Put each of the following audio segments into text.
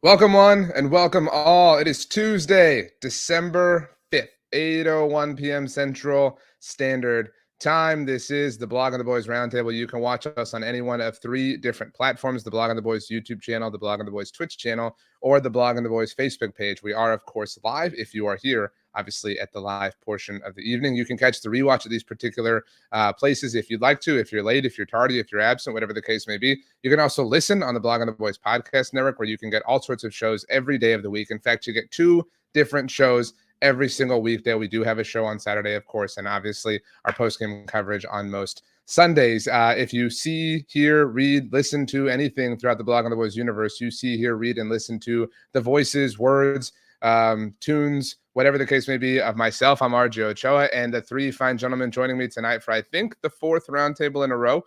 Welcome one and welcome all. It is Tuesday, December 5th, 8:01 p.m. Central Standard Time. This is the Blog on the Boys Roundtable. You can watch us on any one of three different platforms: the Blog on the Boys YouTube channel, the Blog on the Boys Twitch channel, or the Blog on the Boys Facebook page. We are, of course, live if you are here, obviously, at the live portion of the evening. You can catch the rewatch of these particular places if you'd like to, if you're late, if you're tardy, if you're absent, whatever the case may be. You can also listen on the Blog on the Boys podcast network, where you can get all sorts of shows every day of the week. In fact, you get two different shows every single weekday. We do have a show on Saturday, of course, and obviously our post-game coverage on most Sundays. If you see, hear, read, listen to anything throughout the Blog on the Boys universe, you see, hear, read, and listen to the voices, words, tunes, whatever the case may be, of myself. I'm RJ Ochoa, and the three fine gentlemen joining me tonight for, I think, the fourth roundtable in a row.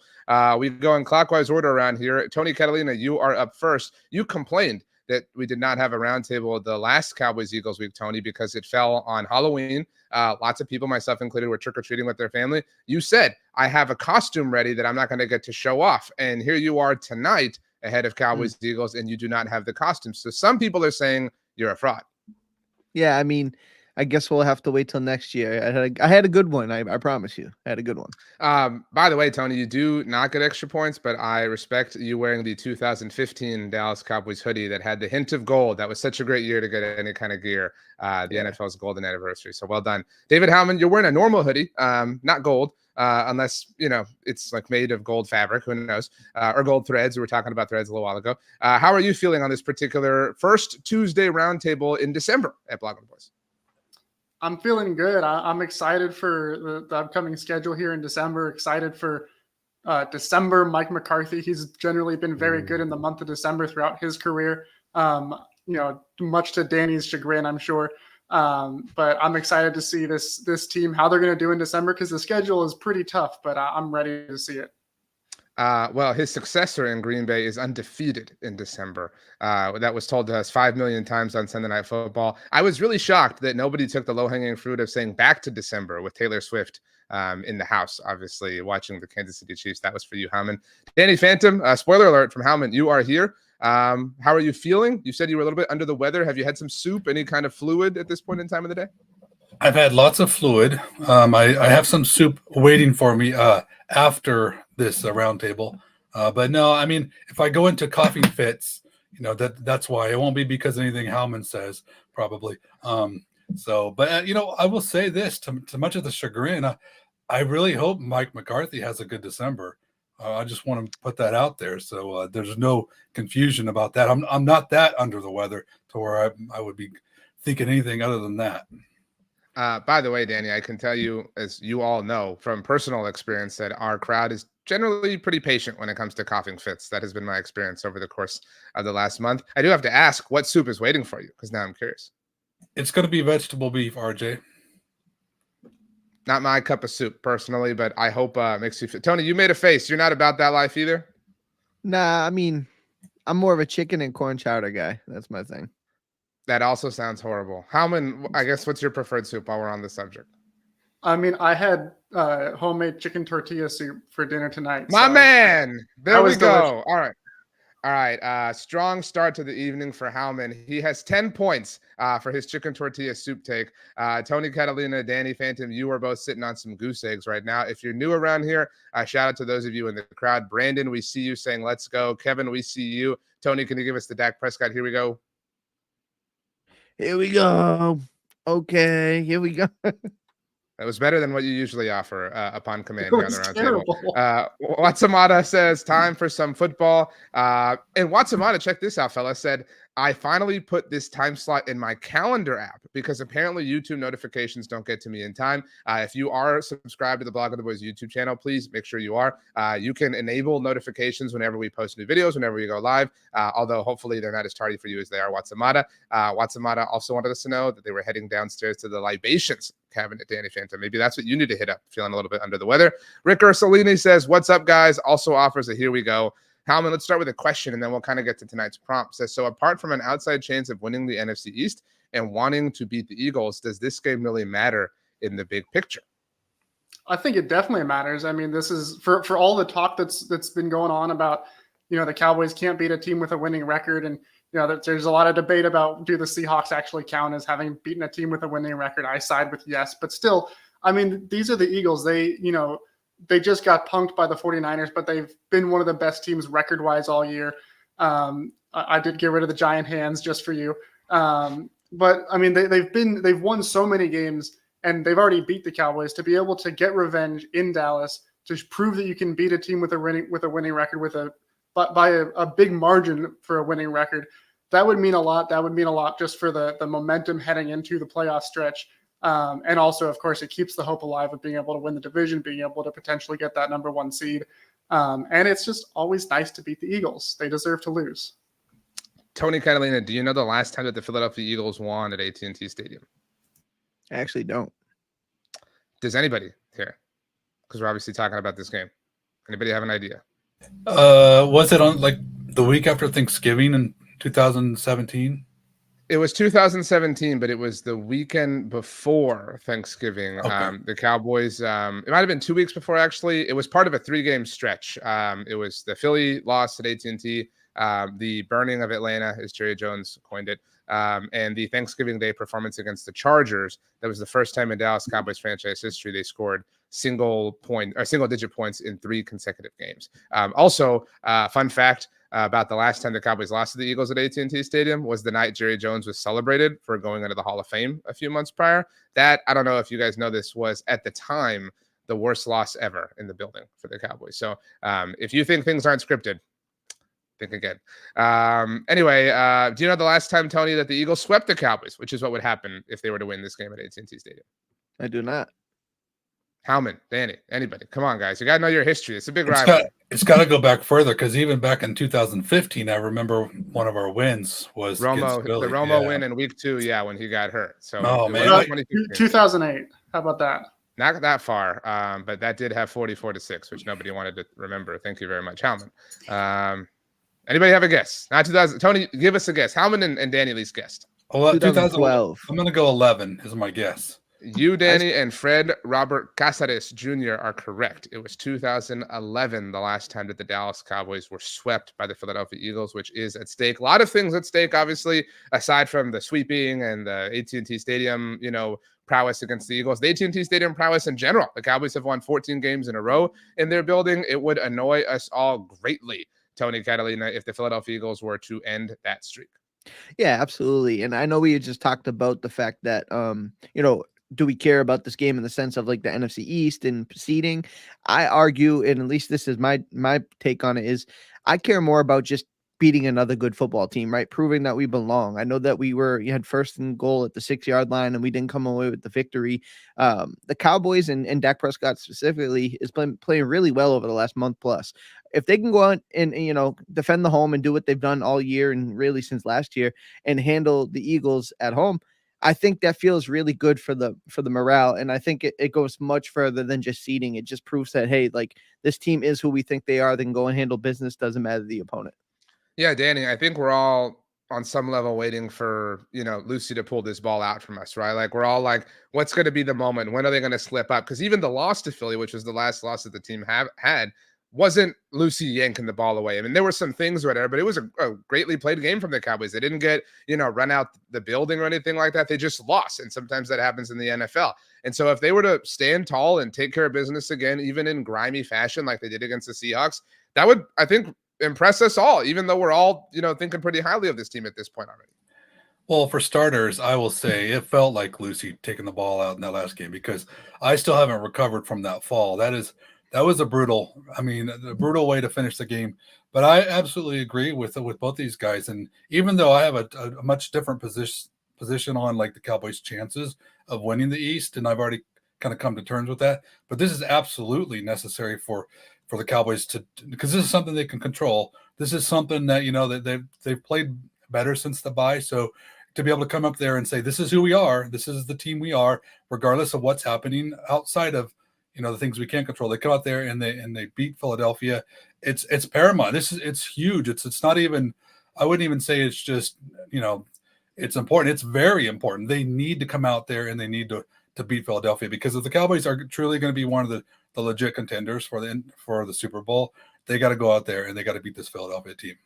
We go in clockwise order around here. Tony, Catalina, you are up first. You complained that we did not have a roundtable the last Cowboys-Eagles week, Tony, because it fell on Halloween. Lots of people, myself included, were trick-or-treating with their family. You said, I have a costume ready that I'm not going to get to show off. And here you are tonight ahead of Cowboys-Eagles, and you do not have the costume. So some people are saying you're a fraud. Yeah, I mean, I guess we'll have to wait till next year. I had a good one. I promise you. I had a good one. By the way, Tony, you do not get extra points, but I respect you wearing the 2015 Dallas Cowboys hoodie that had the hint of gold. That was such a great year to get any kind of gear. NFL's golden anniversary. So well done. David Howman, you're wearing a normal hoodie, not gold. Unless, it's like made of gold fabric, who knows, or gold threads. We were talking about threads a little while ago. How are you feeling on this particular first Tuesday roundtable in December at Blog on the Boys? I'm feeling good. I'm excited for the upcoming schedule here in December. Excited for December. Mike McCarthy, he's generally been very good in the month of December throughout his career. Much to Danny's chagrin, I'm sure. But I'm excited to see this team, how they're going to do in December, because the schedule is pretty tough, but I'm ready to see it. Well, his successor in Green Bay is undefeated in December. That was told to us 5 million times on Sunday Night Football. I was really shocked that nobody took the low-hanging fruit of saying back to December with Taylor Swift in the house, obviously, watching the Kansas City Chiefs. That was for you, Howman. Danny Phantom, spoiler alert from Howman, you are here. How are you feeling? You said you were a little bit under the weather. Have you had some soup, any kind of fluid at this point in time of the day? I've had lots of fluid. I have some soup waiting for me after this roundtable. But no, I mean, if I go into coughing fits, that's why. It won't be because anything Howman says, probably. But I will say this, to much of the chagrin, I really hope Mike McCarthy has a good December. I just want to put that out there, so there's no confusion about that. I'm not that under the weather to where I would be thinking anything other than that. By the way, Danny, I can tell you, as you all know from personal experience, that our crowd is generally pretty patient when it comes to coughing fits. That has been my experience over the course of the last month. I do have to ask, what soup is waiting for you? Because now I'm curious. It's going to be vegetable beef, RJ. Not my cup of soup, personally, but I hope makes you feel. Tony, you made a face. You're not about that life either? Nah, I mean, I'm more of a chicken and corn chowder guy. That's my thing. That also sounds horrible. Howman, I guess, what's your preferred soup while we're on the subject? I mean, I had homemade chicken tortilla soup for dinner tonight. My man! There we go. Delicious. All right. Strong start to the evening for Howman. He has 10 points for his chicken tortilla soup take. Tony, Catalina, Danny Phantom, you are both sitting on some goose eggs right now. If you're new around here, shout out to those of you in the crowd. Brandon, we see you saying, let's go. Kevin, we see you. Tony, can you give us the Dak Prescott? Here we go. Here we go. Okay, here we go. That was better than what you usually offer upon command here on the roundtable. Watsamata says, time for some football. And Watsamata, check this out, fella, said, I finally put this time slot in my calendar app because apparently YouTube notifications don't get to me in time. If you are subscribed to the Blog of the Boys YouTube channel, please make sure you are. You can enable notifications whenever we post new videos, whenever we go live, although hopefully they're not as tardy for you as they are, Watsamata. Watsamata also wanted us to know that they were heading downstairs to the libations cabinet, Danny Phantom. Maybe that's what you need to hit up, feeling a little bit under the weather. Rick Ursulini says, what's up, guys? Also offers a here we go. Howman, let's start with a question, and then we'll kind of get to tonight's prompt. Says, so apart from an outside chance of winning the NFC East and wanting to beat the Eagles, does this game really matter in the big picture? I think it definitely matters. I mean, this is for all the talk that's been going on about the Cowboys can't beat a team with a winning record. And, there's a lot of debate about, do the Seahawks actually count as having beaten a team with a winning record? I side with yes, but still, I mean, these are the Eagles. They just got punked by the 49ers, but they've been one of the best teams record-wise all year. I did get rid of the giant hands just for you. But I mean, they've won so many games, and they've already beat the Cowboys. To be able to get revenge in Dallas, to prove that you can beat a team with a winning record by a big margin for a winning record, that would mean a lot. That would mean a lot just for the momentum heading into the playoff stretch. And also, of course, it keeps the hope alive of being able to win the division, being able to potentially get that number 1 seed. And it's just always nice to beat the Eagles. They deserve to lose. Tony Catalina, do you know the last time that the Philadelphia Eagles won at AT&T Stadium? I actually don't. Does anybody here? Because we're obviously talking about this game. Anybody have an idea? Was it on like the week after Thanksgiving in 2017? It was 2017, but it was the weekend before Thanksgiving. Okay. The Cowboys, it might have been 2 weeks before, actually. It was part of a 3-game stretch. It was the Philly loss at AT&T, the burning of Atlanta, as Jerry Jones coined it, and the Thanksgiving Day performance against the Chargers. That was the first time in Dallas Cowboys franchise history they scored single-digit points in 3 consecutive games. Also, fun fact about the last time the Cowboys lost to the Eagles at AT&T Stadium was the night Jerry Jones was celebrated for going into the Hall of Fame a few months prior. That, I don't know if you guys know this, was at the time the worst loss ever in the building for the Cowboys. So if you think things aren't scripted, think again. Anyway, do you know the last time, Tony, that the Eagles swept the Cowboys, which is what would happen if they were to win this game at AT&T Stadium? I do not. Howman, Danny, anybody. Come on, guys. You got to know your history. It's a big rivalry. It's got to go back further, because even back in 2015, I remember one of our wins was Romo, the Philly. Romo win in week 2, when he got hurt. So Oh, man. 2008. How about that? Not that far, but that did have 44-6, which nobody wanted to remember. Thank you very much, Howman. Anybody have a guess? Not 2000. Tony, give us a guess. Howman and Danny at least guessed. 2012. I'm going to go 11 is my guess. You, Danny, and Fred Robert Casares Jr. are correct. It was 2011, the last time that the Dallas Cowboys were swept by the Philadelphia Eagles, which is at stake. A lot of things at stake, obviously, aside from the sweeping and the AT&T Stadium, prowess against the Eagles. The AT&T Stadium prowess in general. The Cowboys have won 14 games in a row in their building. It would annoy us all greatly, Tony Catalina, if the Philadelphia Eagles were to end that streak. Yeah, absolutely. And I know we had just talked about the fact that, do we care about this game in the sense of like the NFC East and seeding? I argue, and at least this is my take on it, is I care more about just beating another good football team, right? Proving that we belong. I know that you had first and goal at the 6-yard line and we didn't come away with the victory. The Cowboys and Dak Prescott specifically is playing really well over the last month plus. If they can go out and defend the home and do what they've done all year and really since last year and handle the Eagles at home, I think that feels really good for the morale. And I think it goes much further than just seeding. It just proves that, hey, like this team is who we think they are. They can go and handle business. Doesn't matter the opponent. Yeah, Danny, I think we're all on some level waiting for, Lucy to pull this ball out from us, right? Like we're all like, what's going to be the moment? When are they going to slip up? Because even the loss to Philly, which was the last loss that the team had, wasn't Lucy yanking the ball away. I mean, there were some things or whatever, but it was a greatly played game from the Cowboys. They didn't get, run out the building or anything like that. They just lost. And sometimes that happens in the NFL. And so if they were to stand tall and take care of business again, even in grimy fashion, like they did against the Seahawks, that would, I think, impress us all, even though we're all, thinking pretty highly of this team at this point already. Well, for starters, I will say it felt like Lucy taking the ball out in that last game, because I still haven't recovered from that fall. That was a brutal way to finish the game. But I absolutely agree with both these guys. And even though I have a much different position on like the Cowboys' chances of winning the East, and I've already kind of come to terms with that, but this is absolutely necessary for the Cowboys because this is something they can control. This is something that, that they've played better since the bye. So to be able to come up there and say, this is who we are, this is the team we are, regardless of what's happening outside of, the things we can't control. They come out there and they beat Philadelphia. It's paramount. It's huge. It's not even, I wouldn't even say it's just, it's important. It's very important. They need to come out there and they need to beat Philadelphia, because if the Cowboys are truly going to be one of the legit contenders for the Super Bowl, they got to go out there and they got to beat this Philadelphia team.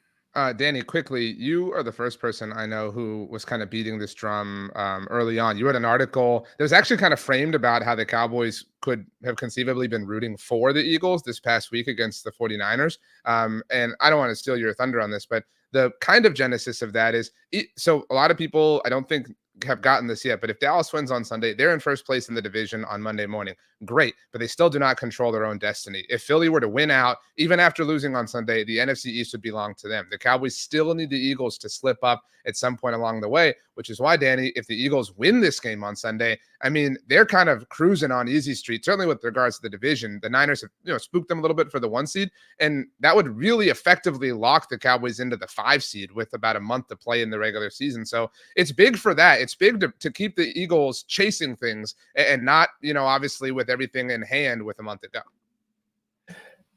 Danny, quickly, you are the first person I know who was kind of beating this drum early on. You wrote an article that was actually kind of framed about how the Cowboys could have conceivably been rooting for the Eagles this past week against the 49ers. And I don't want to steal your thunder on this, but the kind of genesis of that is, so a lot of people, I don't think, have gotten this yet, but if Dallas wins on Sunday, they're in first place in the division on Monday morning. Great, but they still do not control their own destiny. If Philly were to win out, even after losing on Sunday, the NFC East would belong to them. The Cowboys still need the Eagles to slip up at some point along the way, which is why, Danny, if the Eagles win this game on Sunday, I mean, they're kind of cruising on easy street, certainly with regards to the division. The Niners have, spooked them a little bit for the 1 seed, and that would really effectively lock the Cowboys into the 5 seed with about a month to play in the regular season. So it's big for that. It's big to keep the Eagles chasing things and not, obviously with everything in hand with a month to go.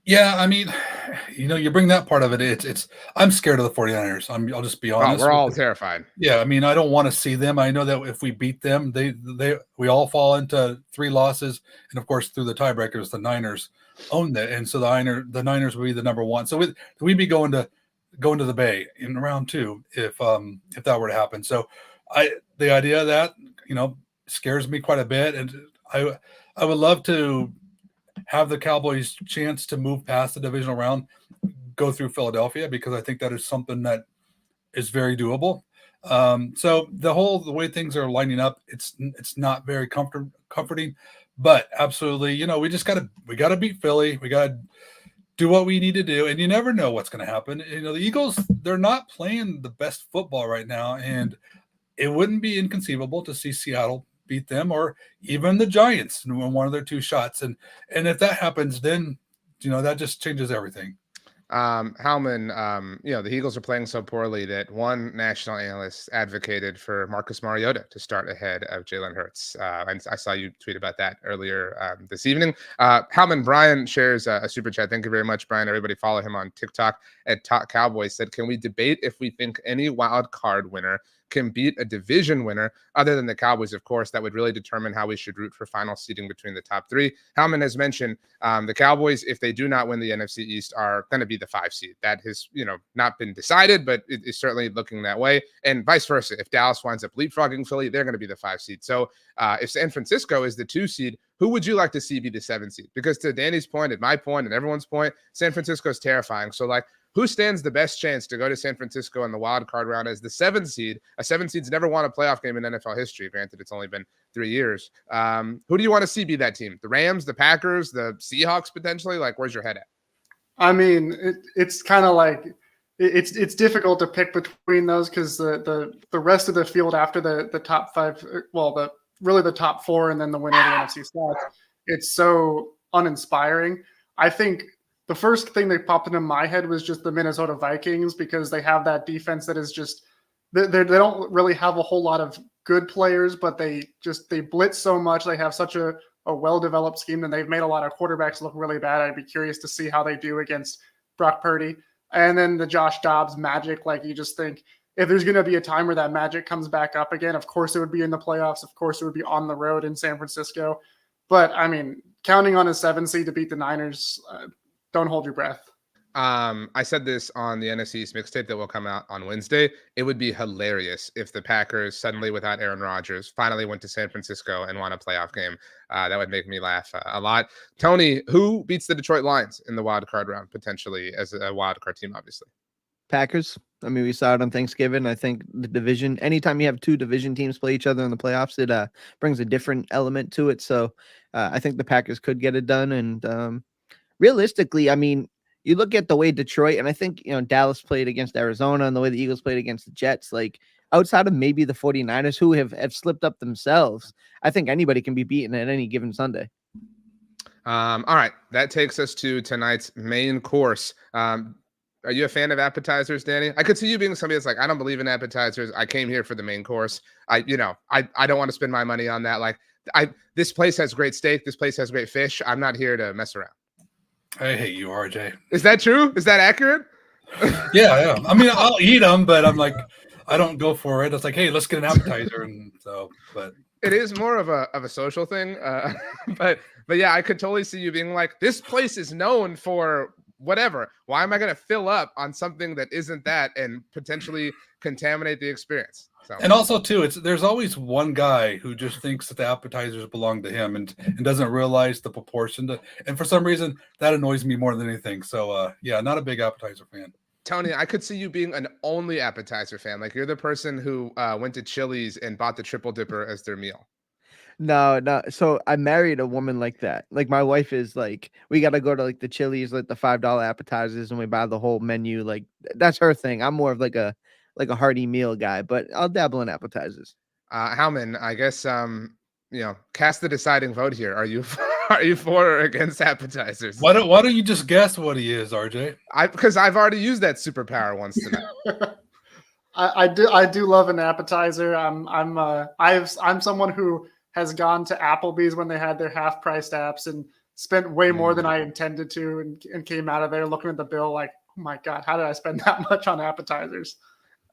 Yeah, I mean, you bring that part of it. It's I'm scared of the 49ers. I'll just be honest. We're all terrified. Yeah, I mean, I don't want to see them. I know that if we beat them, we all fall into 3 losses, and of course through the tiebreakers, the Niners own that, and so the Niners will be the number 1. So we'd be going to the Bay in round 2 if that were to happen. So the idea of that scares me quite a bit, and I would love to have the Cowboys chance to move past the divisional round, go through Philadelphia, because I think that is something that is very doable. So the way things are lining up, it's not very comforting, but absolutely, we got to beat Philly. We got to do what we need to do. And you never know what's going to happen. The Eagles, they're not playing the best football right now. And it wouldn't be inconceivable to see Seattle beat them, or even the Giants in one of their 2 shots. And if that happens, then, that just changes everything. Howman, the Eagles are playing so poorly that one national analyst advocated for Marcus Mariota to start ahead of Jalen Hurts. And I saw you tweet about that earlier this evening. Howman, Brian shares a super chat. Thank you very much, Brian. Everybody follow him on TikTok at Talk Cowboys. Said, can we debate if we think any wild card winner can beat a division winner other than the Cowboys? Of course, that would really determine how we should root for final seeding between the top 3. Howman has mentioned the Cowboys, if they do not win the NFC East, are going to be the 5 seed. That has, not been decided, but it is certainly looking that way. And vice versa. If Dallas winds up leapfrogging Philly, they're going to be the 5 seed. So if San Francisco is the 2 seed, who would you like to see be the 7 seed? Because to Danny's point, at my point, and everyone's point, San Francisco is terrifying. So who stands the best chance to go to San Francisco in the wild card round as the 7 seed? A 7 seed's never won a playoff game in NFL history. Granted, it's only been 3 years. Who do you want to see be that team? The Rams, the Packers, the Seahawks potentially? Where's your head at? I mean, it's kind of like it's difficult to pick between those, because the rest of the field after the top 5, the top 4, and then the winner of the NFC South, it's so uninspiring. I think the first thing that popped into my head was just the Minnesota Vikings, because they have that defense that is just they don't really have a whole lot of good players, but they blitz so much. They have such a well-developed scheme, and they've made a lot of quarterbacks look really bad. I'd be curious to see how they do against Brock Purdy. And then the Josh Dobbs magic, you just think if there's going to be a time where that magic comes back up again, of course it would be in the playoffs. Of course it would be on the road in San Francisco. But, I mean, counting on a 7 seed to beat the Niners, don't hold your breath. I said this on the NFC East mixtape that will come out on Wednesday. It would be hilarious if the Packers suddenly, without Aaron Rodgers, finally went to San Francisco and won a playoff game. That would make me laugh a lot. Tony, who beats the Detroit Lions in the wild card round, potentially, as a wild card team, obviously? Packers. I mean, we saw it on Thanksgiving. I think the division, anytime you have 2 division teams play each other in the playoffs, it brings a different element to it. So I think the Packers could get it done. And realistically, I mean, you look at the way Detroit, and I think, Dallas played against Arizona, and the way the Eagles played against the Jets, outside of maybe the 49ers, who have slipped up themselves, I think anybody can be beaten at any given Sunday. All right. That takes us to tonight's main course. Are you a fan of appetizers, Danny? I could see you being somebody that's I don't believe in appetizers. I came here for the main course. I don't want to spend my money on that. This place has great steak. This place has great fish. I'm not here to mess around. I hate you, RJ. Is that true? Is that accurate? Yeah. I mean, I'll eat them, but I'm I don't go for it. It's hey, let's get an appetizer, and so. But it is more of a social thing. But yeah, I could totally see you being this place is known for whatever. Why am I going to fill up on something that isn't that and potentially contaminate the experience? So. And also too, there's always one guy who just thinks that the appetizers belong to him and doesn't realize the proportion. And for some reason, that annoys me more than anything. So yeah, not a big appetizer fan. Tony, I could see you being an only appetizer fan. Like you're the person who went to Chili's and bought the triple dipper as their meal. No. So I married a woman like that. Like my wife is like, we got to go to like the Chili's, like the $5 appetizers, and we buy the whole menu. Like that's her thing. I'm more of like a hearty meal guy, but I'll dabble in appetizers. Howman, I guess cast the deciding vote here. Are you for or against appetizers? Why don't you just guess what he is, RJ? Because I've already used that superpower once tonight. I do love an appetizer. I'm someone who has gone to Applebee's when they had their half-priced apps and spent way more than I intended to, and came out of there looking at the bill like, oh my God, how did I spend that much on appetizers?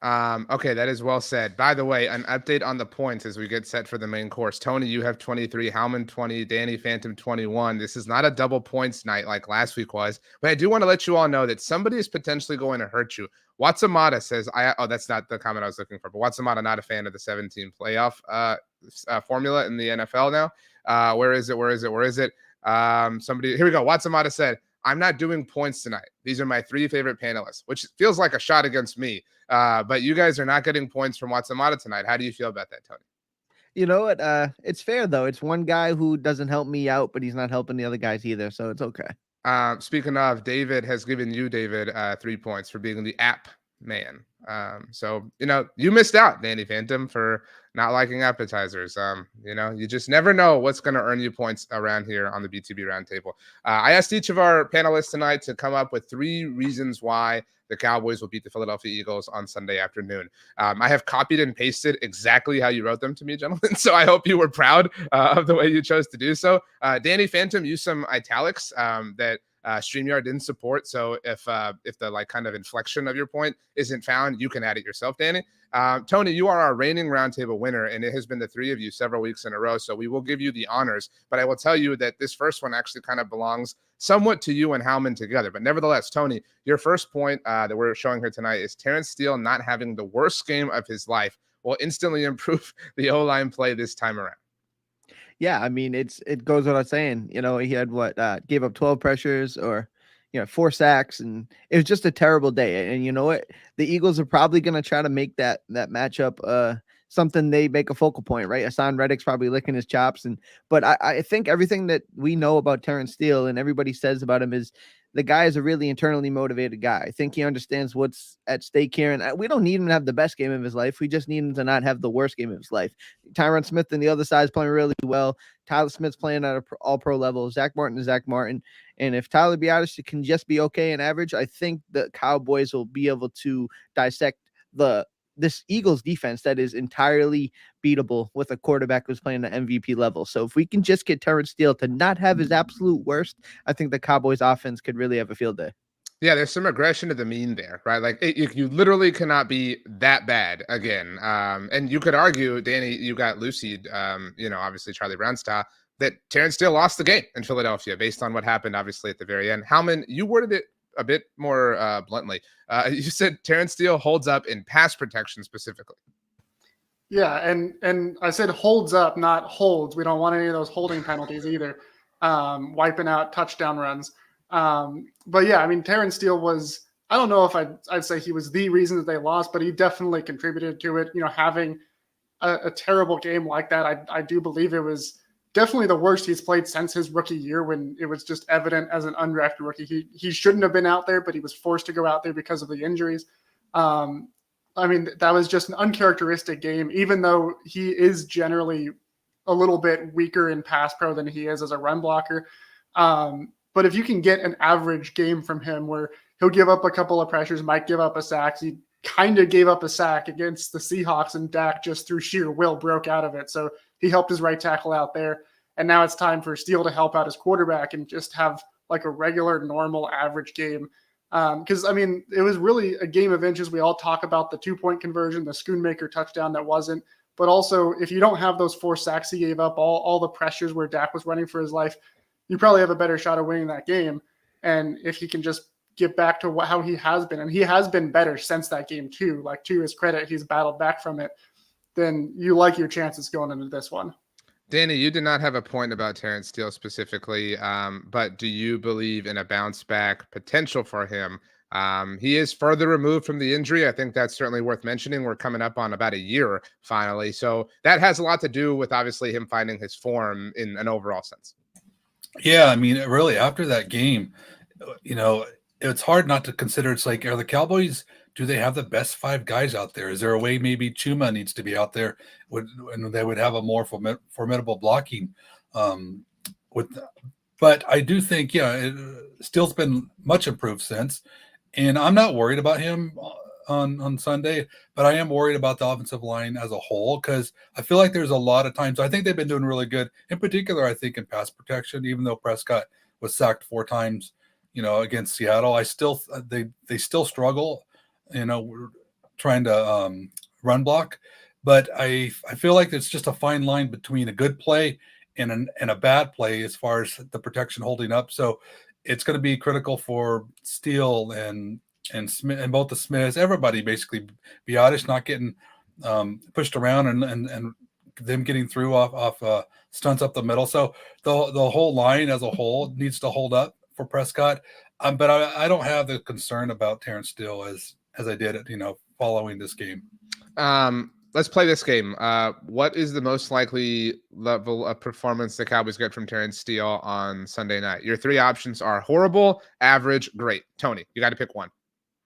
Okay, that is well said. By the way, an update on the points as we get set for the main course. Tony, you have 23, Howman 20, Danny Phantom 21. This is not a double points night like last week was, but I do want to let you all know that somebody is potentially going to hurt you. Watsamata says, that's not the comment I was looking for, but Watsamata not a fan of the 17 playoff formula in the NFL now. Where is it? Somebody, here we go. Watsamata said, I'm not doing points tonight. These are my 3 favorite panelists, which feels like a shot against me. But you guys are not getting points from Watsamata tonight. How do you feel about that, Tony? You know what? It's fair though. It's one guy who doesn't help me out, but he's not helping the other guys either. So it's okay. Speaking of, David has given you, David, 3 points for being the app man. So, you missed out, Danny Phantom, for not liking appetizers. You just never know what's going to earn you points around here on the BTB Roundtable. I asked each of our panelists tonight to come up with 3 reasons why the Cowboys will beat the Philadelphia Eagles on Sunday afternoon. I have copied and pasted exactly how you wrote them to me, gentlemen. So I hope you were proud of the way you chose to do so. Danny Phantom used some italics that StreamYard didn't support. So if the like kind of inflection of your point isn't found, you can add it yourself, Danny. Tony, you are our reigning roundtable winner, and it has been the 3 of you several weeks in a row. So we will give you the honors, but I will tell you that this first one actually kind of belongs somewhat to you and Howman together. But nevertheless, Tony, your first point that we're showing here tonight is Terrence Steele not having the worst game of his life will instantly improve the O-line play this time around. Yeah, I mean, it goes without saying. He had gave up 12 pressures or 4 sacks, and it was just a terrible day. And you know what? The Eagles are probably going to try to make that matchup something they make a focal point, right? Hassan Reddick's probably licking his chops, but I think everything that we know about Terrence Steele and everybody says about him is the guy is a really internally motivated guy. I think he understands what's at stake here, and we don't need him to have the best game of his life. We just need him to not have the worst game of his life. Tyron Smith on the other side is playing really well. Tyler Smith's playing at an all-pro level. Zach Martin is Zach Martin. And if Tyler Biadasz can just be okay and average, I think the Cowboys will be able to dissect this Eagles defense that is entirely beatable with a quarterback who's playing the MVP level. So if we can just get Terrence Steele to not have his absolute worst, I think the Cowboys offense could really have a field day. Yeah, there's some regression to the mean there, right? Like you literally cannot be that bad again. And you could argue, Danny, you got Lucied, obviously Charlie Brown style, that Terrence Steele lost the game in Philadelphia based on what happened, obviously, at the very end. Howman, you worded it a bit more bluntly. You said Terrence Steele holds up in pass protection specifically. Yeah, and I said holds up, not holds. We don't want any of those holding penalties either. Wiping out touchdown runs. But yeah, I mean, Terrence Steele was, I don't know if I'd say he was the reason that they lost, but he definitely contributed to it. Having a terrible game like that, I do believe it was definitely the worst he's played since his rookie year, when it was just evident as an undrafted rookie. He shouldn't have been out there, but he was forced to go out there because of the injuries. I mean, that was just an uncharacteristic game, even though he is generally a little bit weaker in pass pro than he is as a run blocker. But if you can get an average game from him where he'll give up a couple of pressures, might give up a sack. He kind of gave up a sack against the Seahawks, and Dak just through sheer will broke out of it. So he helped his right tackle out there. And now it's time for Steele to help out his quarterback and just have like a regular, normal, average game. Because, I mean, it was really a game of inches. We all talk about the 2-point conversion, the Schoonmaker touchdown that wasn't. But also, if you don't have those 4 sacks he gave up, all the pressures where Dak was running for his life, you probably have a better shot of winning that game. And if he can just get back to how he has been, and he has been better since that game too. Like, to his credit, he's battled back from it. Then you like your chances going into this one. Danny, you did not have a point about Terrence Steele specifically, but do you believe in a bounce back potential for him? He is further removed from the injury. I think that's certainly worth mentioning. We're coming up on about a year finally. So that has a lot to do with obviously him finding his form in an overall sense. Yeah, I mean, really, after that game, it's hard not to consider. It's like, are the Cowboys, do they have the best 5 guys out there? Is there a way maybe Chuma needs to be out there and they would have a more formidable blocking but I do think, Steele's been much improved since, and I'm not worried about him on Sunday, but I am worried about the offensive line as a whole, because I feel like there's a lot of times, I think they've been doing really good, in particular, I think in pass protection, even though Prescott was sacked 4 times, against Seattle. They still struggle, trying to run block, but I feel like it's just a fine line between a good play and a bad play as far as the protection holding up. So it's going to be critical for Steele and Smith, and both the Smiths, everybody basically, Biotish not getting pushed around and them getting through off stunts up the middle. So the whole line as a whole needs to hold up for Prescott. But I don't have the concern about Terrence Steele as I did following this game. Let's play this game. What is the most likely level of performance the Cowboys get from Terrence Steele on Sunday night? Your 3 options are horrible, average, great. Tony, you got to pick one.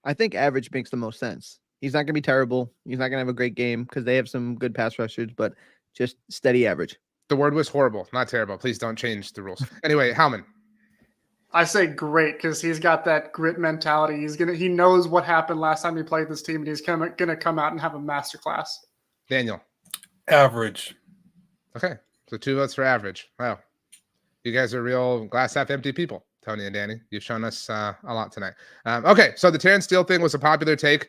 I think average makes the most sense. He's not going to be terrible. He's not going to have a great game because they have some good pass rushers, but just steady average. The word was horrible, not terrible. Please don't change the rules. Anyway, Howman. I say great because he's got that grit mentality. He knows what happened last time he played this team, and he's going to come out and have a masterclass. Daniel. Average. Okay, so 2 votes for average. Wow, you guys are real glass half empty people, Tony and Danny. You've shown us a lot tonight. Okay, so the Terrence Steele thing was a popular take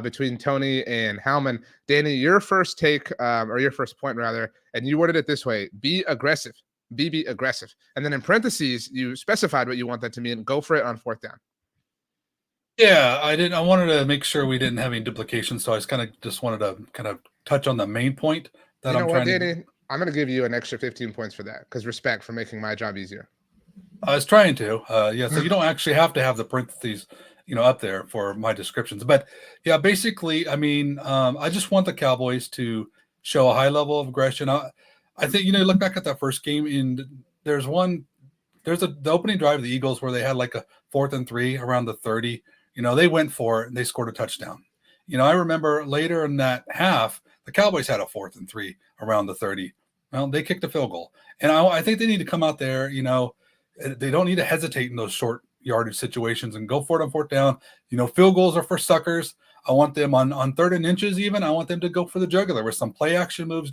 between Tony and Howman. Danny, your first take, or your first point rather, and you worded it this way: be aggressive. Be aggressive. And then in parentheses, you specified what you want that to mean. Go for it on 4th down. Yeah, I wanted to make sure we didn't have any duplication, so I just wanted to touch on the main point that I'm trying to. I'm going to give you an extra 15 points for that, because respect for making my job easier. I was trying to, so you don't actually have to have the parentheses, up there for my descriptions. But yeah, basically, I mean, I just want the Cowboys to show a high level of aggression. I think, look back at that first game, and there's the opening drive of the Eagles where they had like a 4th and 3 around the 30. They went for it and they scored a touchdown. I remember later in that half, the Cowboys had a 4th and 3 around the 30. Well, they kicked a field goal. And I think they need to come out there, they don't need to hesitate in those short yardage situations and go for it on 4th down. Field goals are for suckers. I want them on 3rd and inches even. I want them to go for the jugular with some play action moves.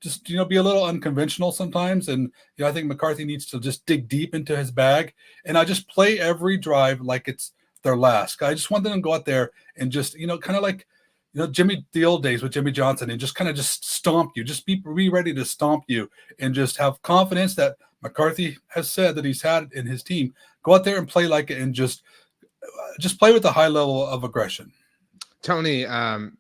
Just, be a little unconventional sometimes. And, I think McCarthy needs to just dig deep into his bag. And I just play every drive like it's their last. I just want them to go out there and just, kind of like, the old days with Jimmy Johnson, and just kind of just stomp you. Just be ready to stomp you and just have confidence that McCarthy has said that he's had in his team. Go out there and play like it, and just play with a high level of aggression. Tony,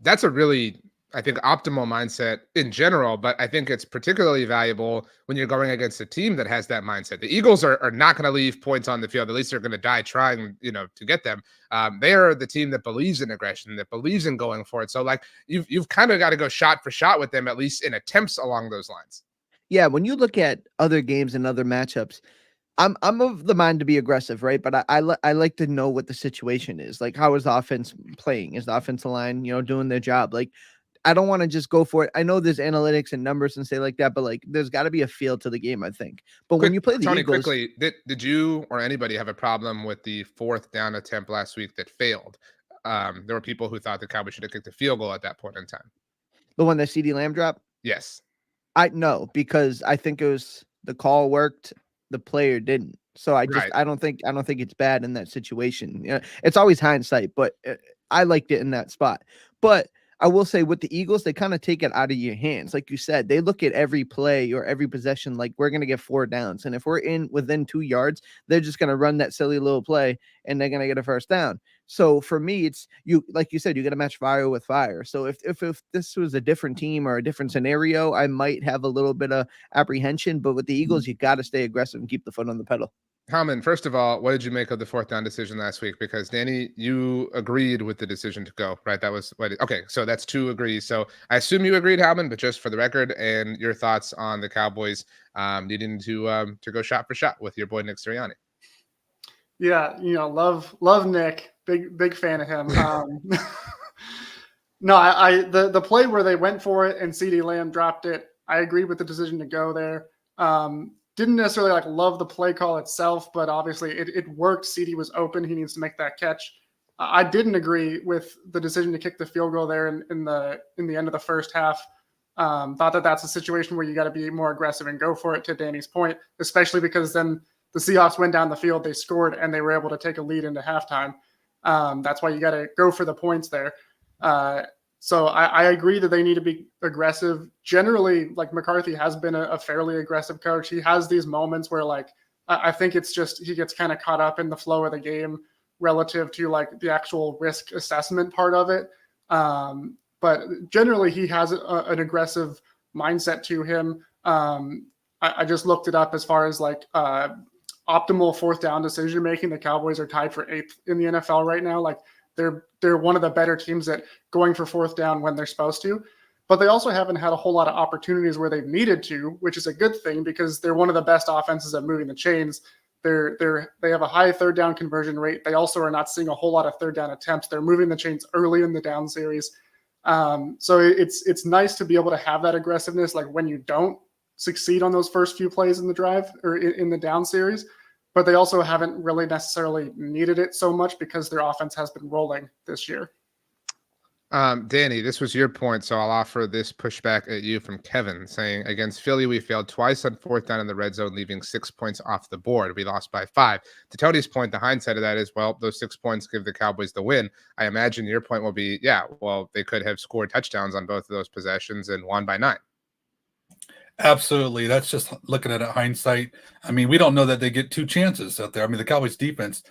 that's a really, I think, optimal mindset in general, but I think it's particularly valuable when you're going against a team that has that mindset. The Eagles are not going to leave points on the field. At least they're going to die trying, to get them. They are the team that believes in aggression, that believes in going for it. So like you've kind of got to go shot for shot with them, at least in attempts along those lines. Yeah. When you look at other games and other matchups, I'm of the mind to be aggressive, right? But I like to know what the situation is. Like, how is the offense playing? Is the offensive line, doing their job? Like, I don't want to just go for it. I know there's analytics and numbers and say like that, but like there's got to be a feel to the game, I think. But when you play the Tony, Eagles, quickly, did you or anybody have a problem with the 4th down attempt last week that failed? There were people who thought the Cowboys should have kicked a field goal at that point in time. The one that CeeDee Lamb dropped? Yes. No, because I think it was the call worked, the player didn't. So I don't think it's bad in that situation. It's always hindsight, but I liked it in that spot. But I will say with the Eagles, they kind of take it out of your hands. Like you said, they look at every play or every possession like we're going to get 4 downs. And if we're within 2 yards, they're just going to run that silly little play and they're going to get a first down. So for me, it's like you said, you got to match fire with fire. So if this was a different team or a different scenario, I might have a little bit of apprehension. But with the Eagles, you got to stay aggressive and keep the foot on the pedal. Howman, first of all, what did you make of the 4th down decision last week? Because Danny, you agreed with the decision to go, right? That was okay. So that's 2 agrees. So I assume you agreed, Howman, but just for the record and your thoughts on the Cowboys needing to go shot for shot with your boy Nick Sirianni. Yeah, love Nick, big fan of him. No, the play where they went for it and CeeDee Lamb dropped it, I agree with the decision to go there. Didn't necessarily love the play call itself, but obviously it worked. CeeDee was open. He needs to make that catch. I didn't agree with the decision to kick the field goal there in the end of the first half. Thought that that's a situation where you got to be more aggressive and go for it, to Danny's point, especially because then the Seahawks went down the field, they scored, and they were able to take a lead into halftime. That's why you got to go for the points there. So I agree that they need to be aggressive. Generally, McCarthy has been a fairly aggressive coach. He has these moments where I think it's just he gets kind of caught up in the flow of the game relative to the actual risk assessment part of it. But generally, he has an aggressive mindset to him. I just looked it up as far as optimal 4th down decision making. The Cowboys are tied for 8th in the NFL right now. They're one of the better teams at going for 4th down when they're supposed to, but they also haven't had a whole lot of opportunities where they've needed to, which is a good thing because they're one of the best offenses at moving the chains. They have a high 3rd down conversion rate. They also are not seeing a whole lot of 3rd down attempts. They're moving the chains early in the down series. So it's nice to be able to have that aggressiveness, when you don't succeed on those first few plays in the drive or in the down series. But they also haven't really necessarily needed it so much because their offense has been rolling this year. Danny, this was your point, so I'll offer this pushback at you from Kevin, saying against Philly, we failed twice on 4th down in the red zone, leaving 6 points off the board. We lost by 5. To Tony's point, the hindsight of that is, well, those 6 points give the Cowboys the win. I imagine your point will be, yeah, well, they could have scored touchdowns on both of those possessions and won by 9. Absolutely. That's just looking at it hindsight. I mean, we don't know that they get 2 chances out there. I mean, the Cowboys defense,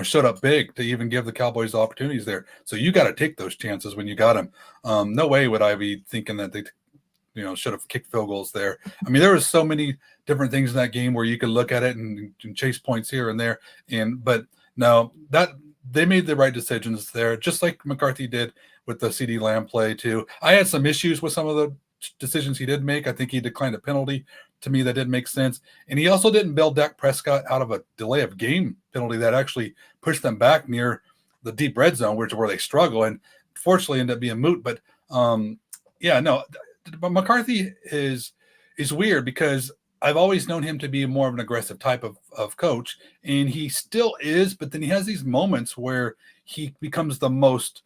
showed up big to even give the Cowboys opportunities there. So you got to take those chances when you got them. No way would I be thinking that they, should have kicked field goals there. I mean, there was so many different things in that game where you could look at it and chase points here and there. But no, that they made the right decisions there, just like McCarthy did with the CeeDee Lamb play too. I had some issues with some of the decisions he did make. I think he declined a penalty to me that didn't make sense. And he also didn't bail Dak Prescott out of a delay of game penalty that actually pushed them back near the deep red zone, which is where they struggle. And fortunately ended up being moot. But McCarthy is weird because I've always known him to be more of an aggressive type of coach. And he still is, but then he has these moments where he becomes the most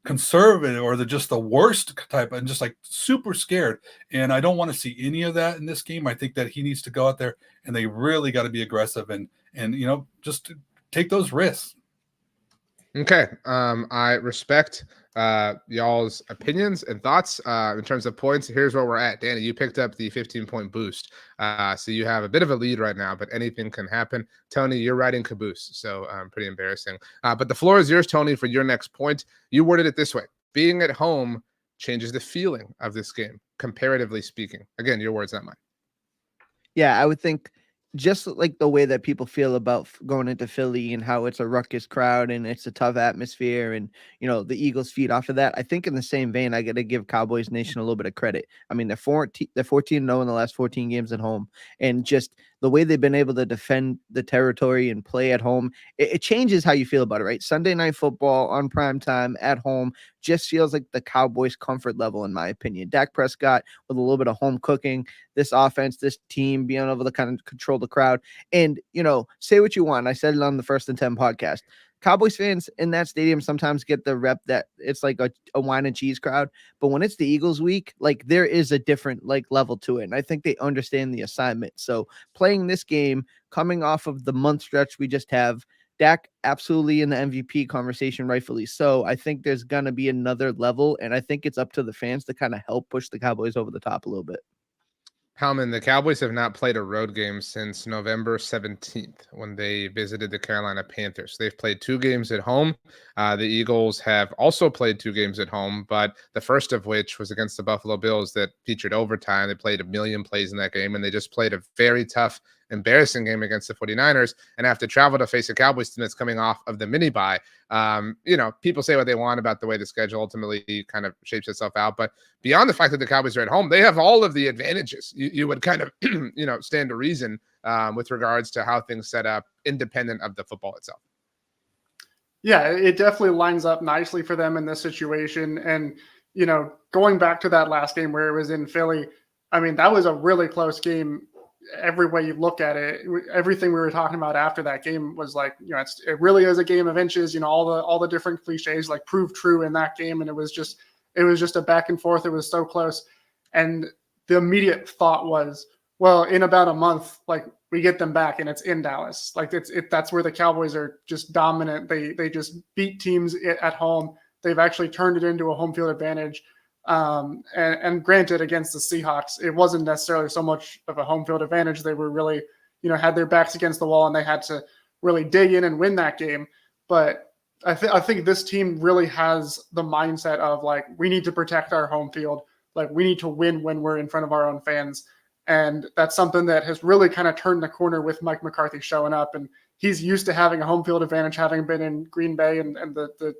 conservative or just the worst type and just super scared. And I don't want to see any of that in this game. I think that he needs to go out there and they really got to be aggressive and just take those risks. Okay. I respect y'all's opinions and thoughts in terms of points. Here's where we're at. Danny, you picked up the 15-point boost. So you have a bit of a lead right now, but anything can happen. Tony, you're riding caboose. So pretty embarrassing. But the floor is yours, Tony, for your next point. You worded it this way. Being at home changes the feeling of this game, comparatively speaking. Again, your words, not mine. Yeah, I would think just like the way that people feel about going into Philly and how it's a ruckus crowd and it's a tough atmosphere and, the Eagles feed off of that. I think in the same vein, I got to give Cowboys Nation a little bit of credit. I mean, they're 14-0 in the last 14 games at home, and just the way they've been able to defend the territory and play at home, it changes how you feel about it, right? Sunday Night Football on primetime at home just feels like the Cowboys' comfort level, in my opinion. Dak Prescott with a little bit of home cooking, this offense, this team being able to kind of control the crowd. And, say what you want. I said it on the First and 10 podcast. Cowboys fans in that stadium sometimes get the rep that it's like a wine and cheese crowd. But when it's the Eagles week, there is a different level to it. And I think they understand the assignment. So playing this game, coming off of the month stretch we just have, Dak absolutely in the MVP conversation, rightfully so. I think there's going to be another level, and I think it's up to the fans to kind of help push the Cowboys over the top a little bit. Howman, the Cowboys have not played a road game since November 17th when they visited the Carolina Panthers. They've played 2 games at home. The Eagles have also played 2 games at home, but the first of which was against the Buffalo Bills that featured overtime. They played 1,000,000 plays in that game, and they just played a very tough, embarrassing game against the 49ers and have to travel to face a Cowboys team that's coming off of the mini bye. People say what they want about the way the schedule ultimately kind of shapes itself out, but beyond the fact that the Cowboys are at home, they have all of the advantages. You would kind of, stand to reason with regards to how things set up, independent of the football itself. Yeah, it definitely lines up nicely for them in this situation. And, going back to that last game where it was in Philly, I mean, that was a really close game. Every way you look at it, everything we were talking about after that game was like, it really is a game of inches. All the different cliches like proved true in that game, and it was just a back and forth. It was so close, and the immediate thought was, well, in about a month, like we get them back, and it's in Dallas. Like that's where the Cowboys are just dominant. They just beat teams at home. They've actually turned it into a home field advantage. And granted, against the Seahawks, it wasn't necessarily so much of a home field advantage. They were really, had their backs against the wall, and they had to really dig in and win that game. But I think this team really has the mindset of like, we need to protect our home field. Like we need to win when we're in front of our own fans. And that's something that has really kind of turned the corner with Mike McCarthy showing up. And he's used to having a home field advantage, having been in Green Bay and the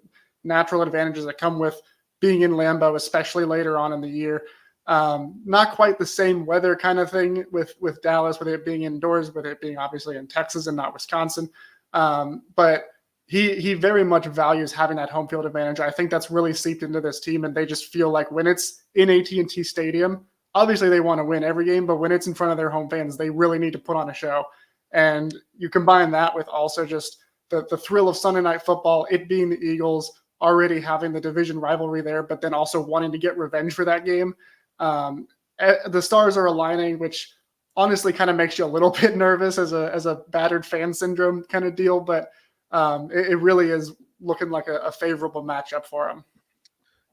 natural advantages that come with being in Lambeau, especially later on in the year. Not quite the same weather kind of thing with Dallas, with it being indoors, with it being obviously in Texas and not Wisconsin. But he very much values having that home field advantage. I think that's really seeped into this team, and they just feel like when it's in AT&T Stadium, obviously they want to win every game, but when it's in front of their home fans, they really need to put on a show. And you combine that with also just the thrill of Sunday Night Football, it being the Eagles, already having the division rivalry there, but then also wanting to get revenge for that game. The stars are aligning, which honestly kind of makes you a little bit nervous as a battered fan syndrome kind of deal, but it really is looking like a favorable matchup for them.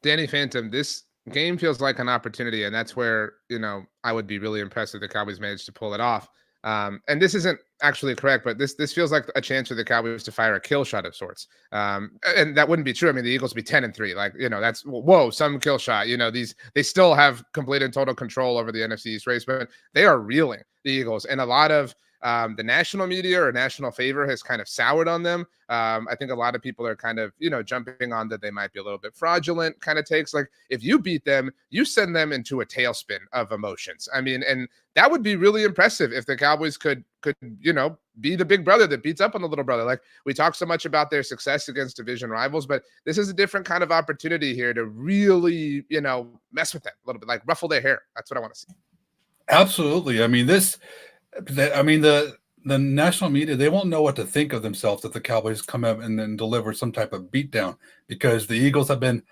Danny Phantom, this game feels like an opportunity, and that's where, I would be really impressed if the Cowboys managed to pull it off. And this isn't actually correct, but this feels like a chance for the Cowboys to fire a kill shot of sorts. And that wouldn't be true. I mean, the Eagles would be 10-3. Like, that's some kill shot. They still have complete and total control over the NFC East race, but they are reeling, the Eagles. And a lot of the national media or national favor has kind of soured on them. I think a lot of people are kind of, jumping on that they might be a little bit fraudulent kind of takes. Like if you beat them, you send them into a tailspin of emotions. I mean, and that would be really impressive if the Cowboys could, be the big brother that beats up on the little brother. Like we talk so much about their success against division rivals, but this is a different kind of opportunity here to really, mess with them a little bit, like ruffle their hair. That's what I want to see. Absolutely. I mean, the national media, they won't know what to think of themselves if the Cowboys come up and then deliver some type of beatdown, because the Eagles have been,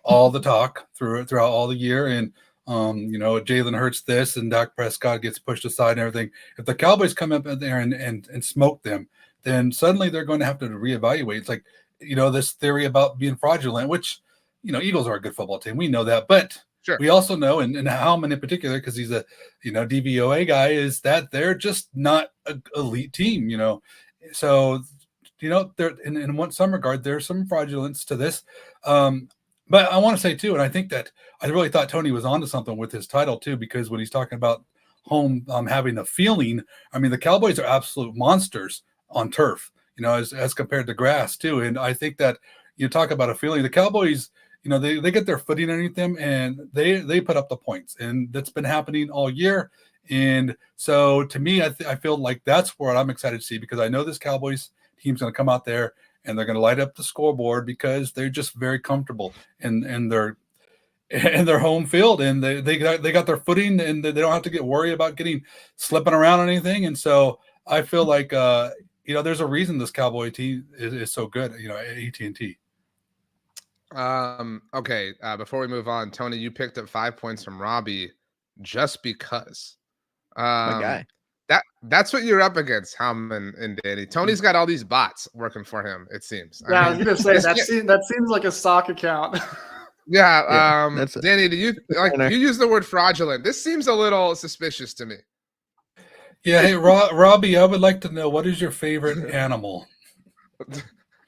all the talk throughout all the year. And, Jalen Hurts this and Dak Prescott gets pushed aside and everything. If the Cowboys come up in there and smoke them, then suddenly they're going to have to reevaluate. It's like, this theory about being fraudulent, which, Eagles are a good football team. We know that, but Sure. we also know, and Howman in particular, because he's a DVOA guy, is that they're just not an elite team. So there in some regard there's some fraudulence to this. But I want to say too, and I think that I really thought Tony was onto something with his title too, because when he's talking about home having a feeling, I mean the Cowboys are absolute monsters on turf, as compared to grass too. And I think that you talk about a feeling, the Cowboys, they get their footing underneath them and they put up the points, and that's been happening all year. And so to me, I feel like that's what I'm excited to see, because I know this Cowboys team's going to come out there and they're going to light up the scoreboard because they're just very comfortable in their home field, and they got their footing, and they don't have to worry about slipping around or anything. And so I feel like there's a reason this Cowboy team is so good, at AT&T. Okay. Before we move on, Tony, you picked up 5 points from Robbie just because. My guy. That's what you're up against, Howman and Danny. Tony's got all these bots working for him, it seems. Yeah, I was gonna say this- that seems like a sock account. yeah, that's Danny, do you like winner. you use the word fraudulent? This seems a little suspicious to me. Yeah, hey Robbie, I would like to know, what is your favorite animal?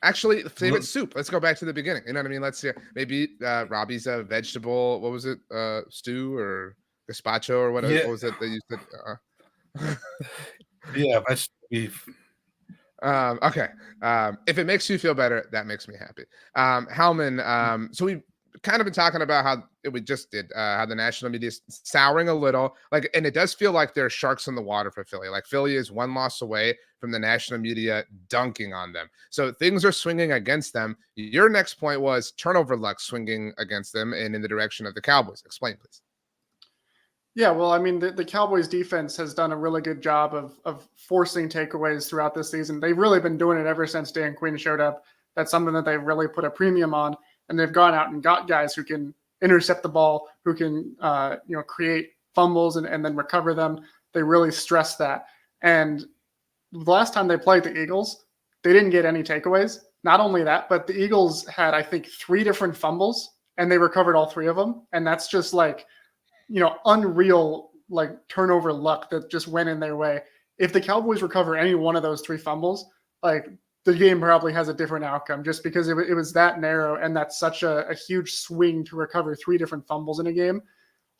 Actually, favorite soup. Let's go back to the beginning. You know what I mean? Let's see. Maybe Robbie's a vegetable. What was it? Stew or gazpacho or what? Yeah. What was it that you said? Yeah, vegetable beef. Okay. If it makes you feel better, that makes me happy. Howman, so we've kind of been talking about how we just did, how the national media is souring a little, like, and it does feel like there are sharks in the water for Philly. Like Philly is one loss away from the national media dunking on them. So things are swinging against them. Your next point was turnover luck swinging against them and in the direction of the Cowboys. Explain, please. Yeah, well, I mean, the Cowboys defense has done a really good job of forcing takeaways throughout this season. They've really been doing it ever since Dan Quinn showed up. That's something that they've really put a premium on, and they've gone out and got guys who can intercept the ball, who can create fumbles and then recover them. They really stress that. And the last time they played the Eagles, they didn't get any takeaways. Not only that, but the Eagles had, I think, 3 different fumbles, and they recovered all 3 of them. And that's just like, unreal, like, turnover luck that just went in their way. If the Cowboys recover any one of those 3 fumbles, like, the game probably has a different outcome, just because it was that narrow, and that's such a huge swing to recover 3 different fumbles in a game.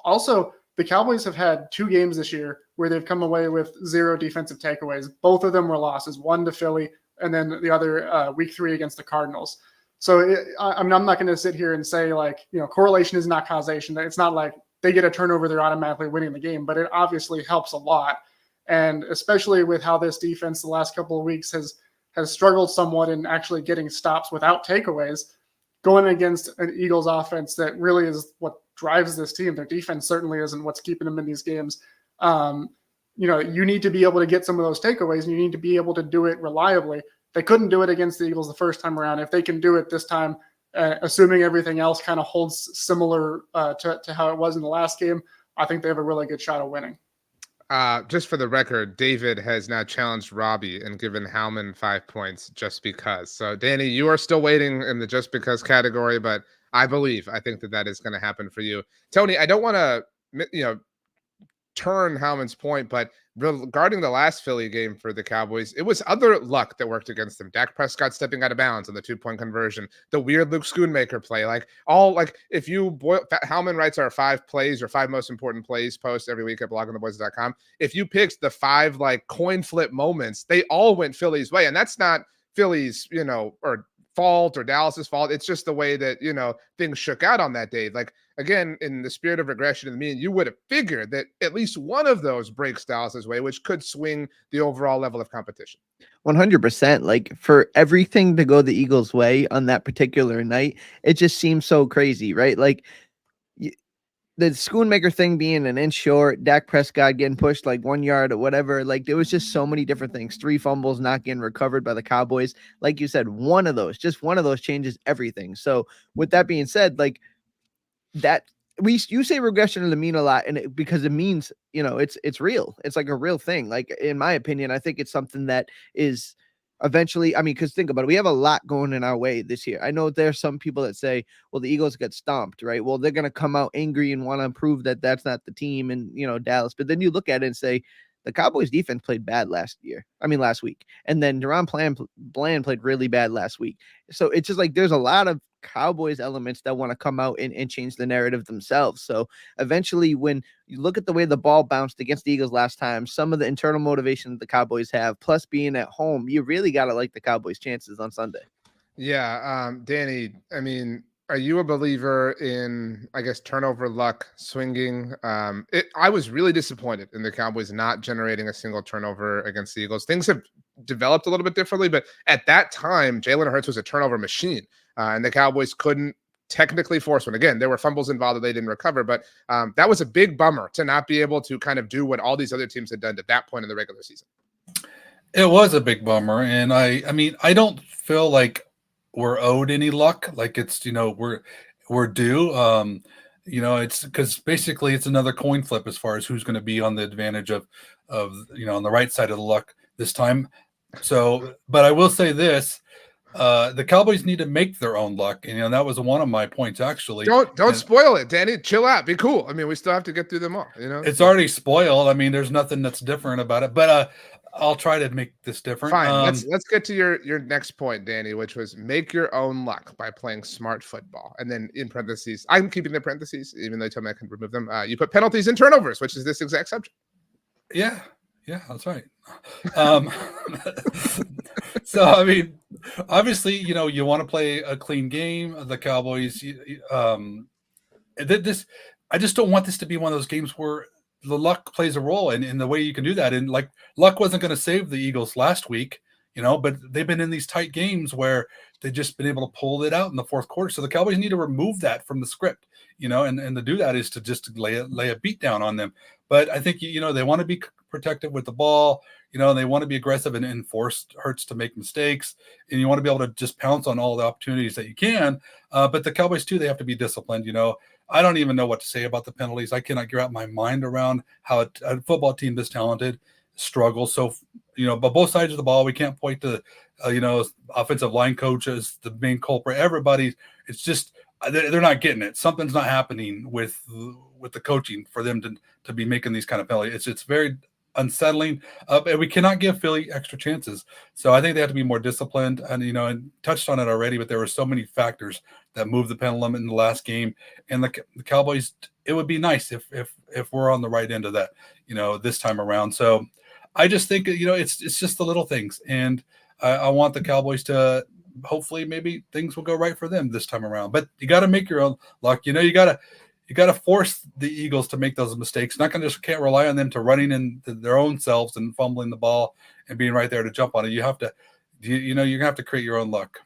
Also, the Cowboys have had 2 games this year where they've come away with 0 defensive takeaways. Both of them were losses, one to Philly and then the other week 3 against the Cardinals. So I'm not going to sit here and say, like, correlation is not causation. It's not like they get a turnover, they're automatically winning the game, but it obviously helps a lot. And especially with how this defense the last couple of weeks has struggled somewhat in actually getting stops without takeaways, going against an Eagles offense that really is what drives this team. Their defense certainly isn't what's keeping them in these games. You need to be able to get some of those takeaways, and you need to be able to do it reliably. They couldn't do it against the Eagles the first time around. If they can do it this time, assuming everything else kind of holds similar to how it was in the last game, I think they have a really good shot of winning. Just for the record, David has now challenged Robbie and given Howman 5 points just because. So, Danny, you are still waiting in the just because category, but I think that is going to happen for you. Tony, I don't want to, turn Howman's point, but regarding the last Philly game for the Cowboys, it was other luck that worked against them. Dak Prescott stepping out of bounds on the 2-point conversion, the weird Luke Schoonmaker play, if you Howman writes our 5 plays or 5 most important plays post every week at bloggingtheboys.com. If you picked the 5 coin flip moments, they all went Philly's way, and that's not Philly's, or fault or Dallas's fault. It's just the way that, things shook out on that day. Like, again, in the spirit of regression to the mean, you would have figured that at least one of those breaks Dallas's way, which could swing the overall level of competition. 100%. Like, for everything to go the Eagles' way on that particular night, it just seems so crazy, right? Like, the Schoonmaker thing being an inch short, Dak Prescott getting pushed like 1 yard or whatever. Like, there was just so many different things. 3 fumbles not getting recovered by the Cowboys. Like you said, just one of those changes everything. So with that being said, like, that you say regression to the mean a lot, and because it means, it's real. It's like a real thing. Like, in my opinion, I think it's something that is eventually, because think about it, we have a lot going in our way this year. I know there's some people that say, well, the Eagles get stomped, right? Well, they're going to come out angry and want to prove that that's not the team and, Dallas. But then you look at it and say, the Cowboys defense played bad last week. And then Deron Bland played really bad last week. So it's just like, there's a lot of Cowboys elements that want to come out and change the narrative themselves. So eventually, when you look at the way the ball bounced against the Eagles last time, some of the internal motivation that the Cowboys have, plus being at home, you really got to like the Cowboys' chances on Sunday. Yeah. Danny, are you a believer in, I guess, turnover luck swinging? I was really disappointed in the Cowboys not generating a single turnover against the Eagles. Things have developed a little bit differently, but at that time, Jalen Hurts was a turnover machine, and the Cowboys couldn't technically force one. Again, there were fumbles involved that they didn't recover, but that was a big bummer to not be able to kind of do what all these other teams had done at that point in the regular season. It was a big bummer, and I don't feel like we're owed any luck. Like, it's, we're due. It's because basically it's another coin flip as far as who's going to be on the advantage of on the right side of the luck this time. So, but I will say this. The Cowboys need to make their own luck, and that was one of my points actually. Don't spoil it, Danny. Chill out. Be cool. I mean, we still have to get through them all. It's already spoiled. I mean, there's nothing that's different about it. But I'll try to make this different. Fine. Let's get to your next point, Danny, which was make your own luck by playing smart football. And then in parentheses, I'm keeping the parentheses, even though you told me I can remove them. You put penalties and turnovers, which is this exact subject. Yeah, that's right. So I mean, obviously, you want to play a clean game. The Cowboys, I just don't want this to be one of those games where the luck plays a role in the way you can do that. And like luck wasn't going to save the Eagles last week, but they've been in these tight games where they've just been able to pull it out in the fourth quarter. So the Cowboys need to remove that from the script, and to do that is to just lay a beat down on them. But I think, they want to be protective with the ball, they want to be aggressive and force Hurts to make mistakes. And you want to be able to just pounce on all the opportunities that you can. But the Cowboys too, they have to be disciplined, I don't even know what to say about the penalties. I cannot get my mind around how a football team this talented struggles. So, but both sides of the ball, we can't point to, offensive line coaches, the main culprit, everybody. It's just, they're not getting it. Something's not happening with the coaching for them to be making these kind of penalties. It's very unsettling, and we cannot give Philly extra chances. So I think they have to be more disciplined. And touched on it already, but there were so many factors that moved the pendulum in the last game. And the Cowboys, it would be nice if we're on the right end of that, this time around. So I just think it's just the little things, and I want the Cowboys to hopefully maybe things will go right for them this time around. But you got to make your own luck. You got to force the Eagles to make those mistakes. Can't rely on them to running in their own selves and fumbling the ball and being right there to jump on it. You have to, you're gonna have to create your own luck.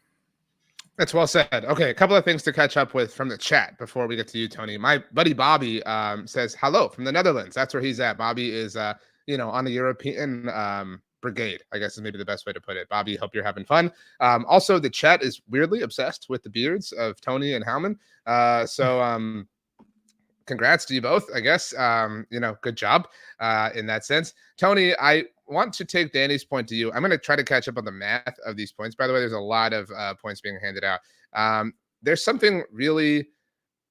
That's well said. Okay, a couple of things to catch up with from the chat before we get to you, Tony. My buddy Bobby says hello from the Netherlands. That's where he's at. Bobby is on the European brigade, I guess is maybe the best way to put it. Bobby, hope you're having fun. Also, the chat is weirdly obsessed with the beards of Tony and Howman. So congrats to you both, I guess. Good job in that sense. Tony, I want to take Danny's point to you. I'm going to try to catch up on the math of these points. By the way, there's a lot of points being handed out. There's something really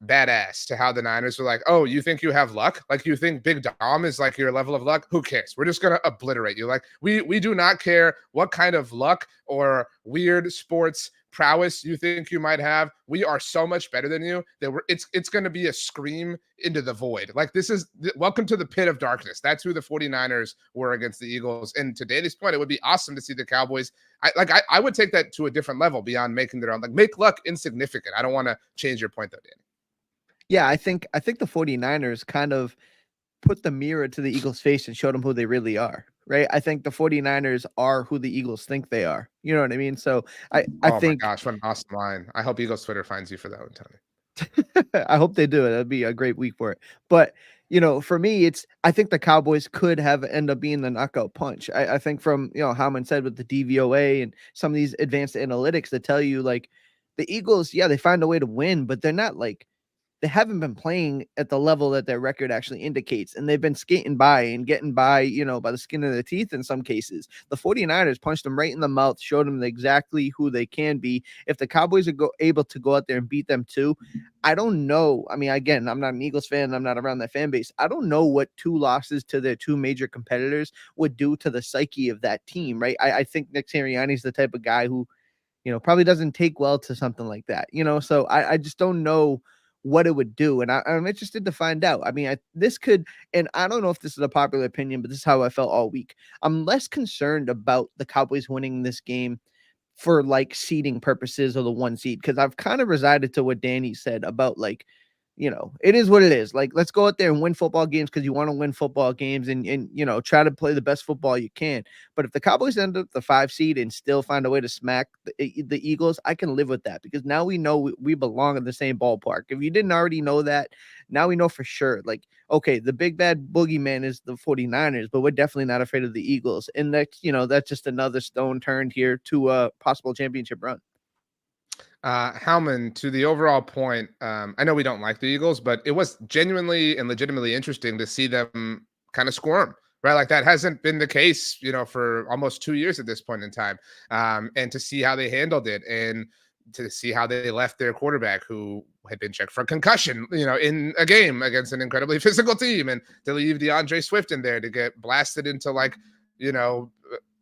badass to how the Niners were like, oh, you think you have luck? Like, you think Big Dom is like your level of luck? Who cares? We're just going to obliterate you. Like, we do not care what kind of luck or weird sports prowess you think you might have. We are so much better than you that it's going to be a scream into the void. Like, this is welcome to the pit of darkness. That's who the 49ers were against the Eagles. And to Danny's point, it would be awesome to see the Cowboys. I would take that to a different level beyond making their own, like, make luck insignificant. I don't want to change your point though, Danny. Yeah, I think the 49ers kind of put the mirror to the Eagles' face and showed them who they really are, right? I think the 49ers are who the Eagles think they are. You know what I mean? So I think, oh my gosh, what an awesome line. I hope Eagles Twitter finds you for that one, Tony. I hope they do it. That'd be a great week for it. But for me, I think the Cowboys could have end up being the knockout punch. I think from Howman said with the DVOA and some of these advanced analytics that tell you, like, the Eagles, yeah, they find a way to win, but they're not like, they haven't been playing at the level that their record actually indicates. And they've been skating by and getting by, by the skin of their teeth in some cases. The 49ers punched them right in the mouth, showed them exactly who they can be. If the Cowboys are able to go out there and beat them too, I don't know. I mean, again, I'm not an Eagles fan. I'm not around that fan base. I don't know what 2 losses to their 2 major competitors would do to the psyche of that team, right? I think Nick Sirianni's the type of guy who, probably doesn't take well to something like that, so I just don't know what it would do. And I'm interested to find out. I mean, this could, and I don't know if this is a popular opinion, but this is how I felt all week. I'm less concerned about the Cowboys winning this game for like seeding purposes or the 1 seed, because I've kind of resided to what Danny said about, like, it is what it is. Like, let's go out there and win football games because you want to win football games and try to play the best football you can. But if the Cowboys end up the 5 seed and still find a way to smack the Eagles, I can live with that, because now we know we belong in the same ballpark. If you didn't already know that, now we know for sure. Like, okay, the big bad boogeyman is the 49ers, but we're definitely not afraid of the Eagles. And that's just another stone turned here to a possible championship run. Howman, to the overall point, I know we don't like the Eagles, but it was genuinely and legitimately interesting to see them kind of squirm, right? Like that hasn't been the case, for almost 2 years at this point in time. And to see how they handled it and to see how they left their quarterback who had been checked for concussion, in a game against an incredibly physical team, and to leave DeAndre Swift in there to get blasted into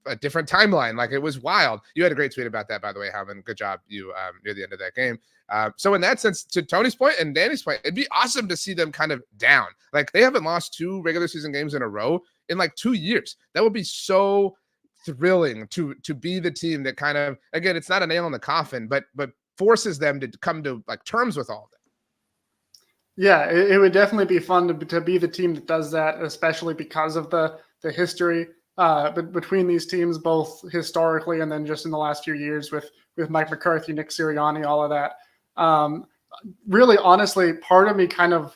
a different timeline. Like, it was wild. You had a great tweet about that, by the way, Howman. Good job. You near the end of that game. So in that sense, to Tony's point and Danny's point, it'd be awesome to see them kind of down. Like, they haven't lost 2 regular season games in a row in like 2 years. That would be so thrilling to be the team that kind of, again, it's not a nail in the coffin, but forces them to come to like terms with all of it. Yeah, it would definitely be fun to be the team that does that, especially because of the history between these teams, both historically and then just in the last few years with Mike McCarthy, Nick Sirianni, all of that. Really, honestly, part of me kind of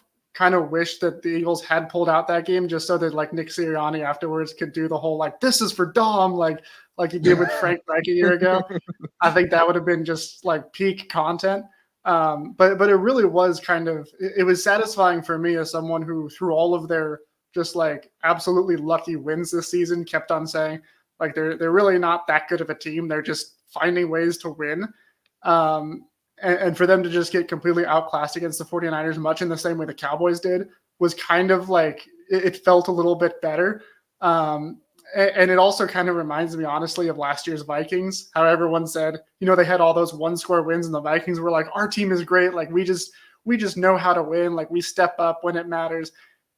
wish that the Eagles had pulled out that game just so that like Nick Sirianni afterwards could do the whole like, this is for Dom, like he did with Frank Reich a year ago. I think that would have been just like peak content. But it really was it was satisfying for me as someone who, through all of their just like absolutely lucky wins this season, kept on saying like they're really not that good of a team. They're just finding ways to win. And for them to just get completely outclassed against the 49ers, much in the same way the Cowboys did, was kind of like, it felt a little bit better. And it also kind of reminds me, honestly, of last year's Vikings, how everyone said, they had all those 1-score wins and the Vikings were like, our team is great. Like, we just know how to win. Like, we step up when it matters.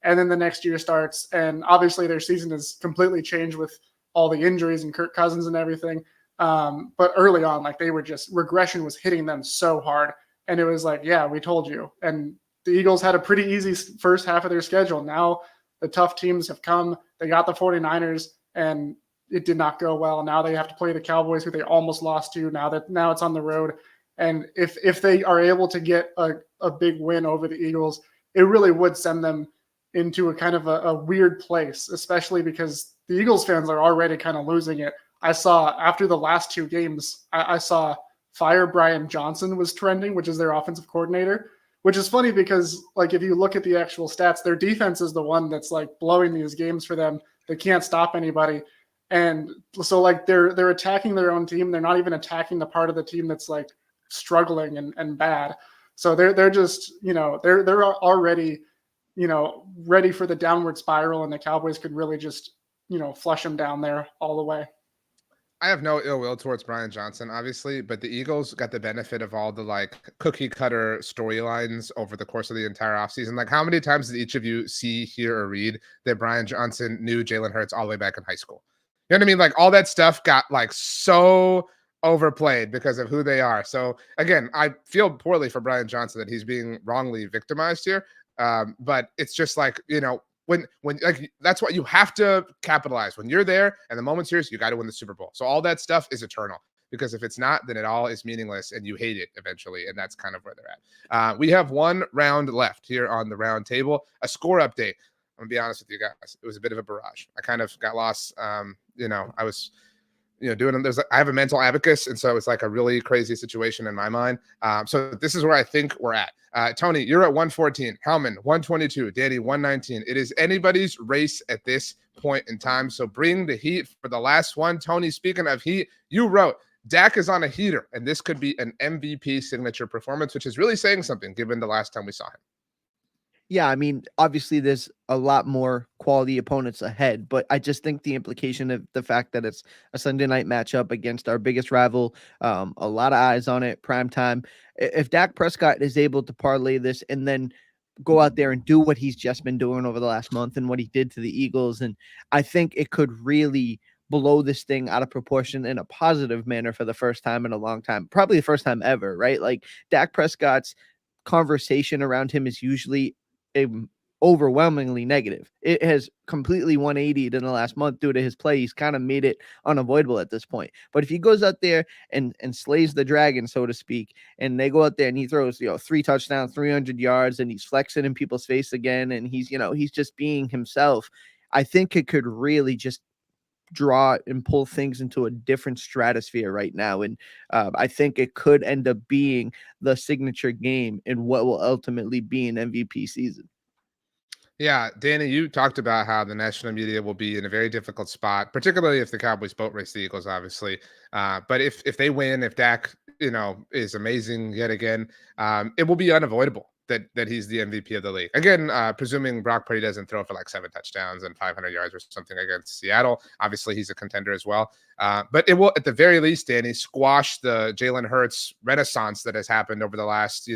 And then the next year starts, and obviously their season has completely changed with all the injuries and Kirk Cousins and everything. But early on, like, they were just, regression was hitting them so hard. And it was like, yeah, we told you. And the Eagles had a pretty easy first half of their schedule. Now the tough teams have come. They got the 49ers, and it did not go well. Now they have to play the Cowboys, who they almost lost to. Now it's on the road. And if they are able to get a big win over the Eagles, it really would send them into a kind of a weird place, especially because the Eagles fans are already kind of losing it. I saw after the last 2 games, I saw Fire Brian Johnson was trending, which is their offensive coordinator, which is funny because like, if you look at the actual stats, their defense is the one that's like blowing these games for them. They can't stop anybody. And so like they're attacking their own team. They're not even attacking the part of the team that's like struggling and bad. So they're just, they're already, ready for the downward spiral, and the Cowboys could really just, flush them down there all the way. I have no ill will towards Brian Johnson, obviously, but the Eagles got the benefit of all the like cookie cutter storylines over the course of the entire offseason. Like, how many times did each of you see, hear, or read that Brian Johnson knew Jalen Hurts all the way back in high school? You know what I mean? Like, all that stuff got like so overplayed because of who they are. So again, I feel poorly for Brian Johnson that he's being wrongly victimized here. But it's just like, when like, that's what you have to capitalize when you're there and the moment's yours, you got to win the Super Bowl. So all that stuff is eternal, because if it's not, then it all is meaningless and you hate it eventually. And that's kind of where they're at. We have 1 round left here on the round table. A score update. I'm gonna be honest with you guys. It was a bit of a barrage. I kind of got lost. I was, doing, I have a mental abacus. And so it's like a really crazy situation in my mind. So this is where I think we're at. Tony, you're at 114, Howman 122, Danny 119. It is anybody's race at this point in time. So bring the heat for the last one. Tony, speaking of heat, you wrote, Dak is on a heater, and this could be an MVP signature performance, which is really saying something given the last time we saw him. Yeah, I mean, obviously there's a lot more quality opponents ahead, but I just think the implication of the fact that it's a Sunday night matchup against our biggest rival, a lot of eyes on it, prime time. If Dak Prescott is able to parlay this and then go out there and do what he's just been doing over the last month and what he did to the Eagles, and I think it could really blow this thing out of proportion in a positive manner for the first time in a long time, probably the first time ever, right? Like, Dak Prescott's conversation around him is usually overwhelmingly negative. It has completely 180'd in the last month due to his play. He's kind of made it unavoidable at this point. But if he goes out there and slays the dragon, so to speak, and they go out there and he throws 3 touchdowns, 300 yards, and he's flexing in people's face again, and he's just being himself, I think it could really just draw and pull things into a different stratosphere right now. And I think it could end up being the signature game in what will ultimately be an MVP season. Yeah, Danny, you talked about how the national media will be in a very difficult spot, particularly if the Cowboys boat race the Eagles, obviously. But if they win, if Dak, is amazing yet again, it will be unavoidable that he's the MVP of the league. Again, presuming Brock Purdy doesn't throw for like 7 touchdowns and 500 yards or something against Seattle. Obviously, he's a contender as well. But it will, at the very least, Danny, squash the Jalen Hurts renaissance that has happened over the last,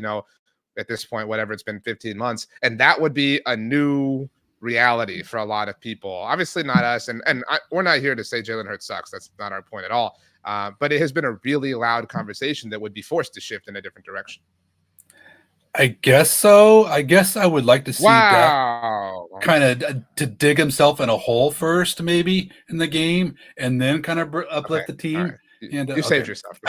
at this point, whatever it's been, 15 months. And that would be a new reality for a lot of people. Obviously not us. And we're not here to say Jalen Hurts sucks. That's not our point at all. But it has been a really loud conversation that would be forced to shift in a different direction. I guess so. I guess I would like to see Dak Wow. kind of to dig himself in a hole first, maybe in the game, and then kind of uplift the team. Right. And you saved yourself.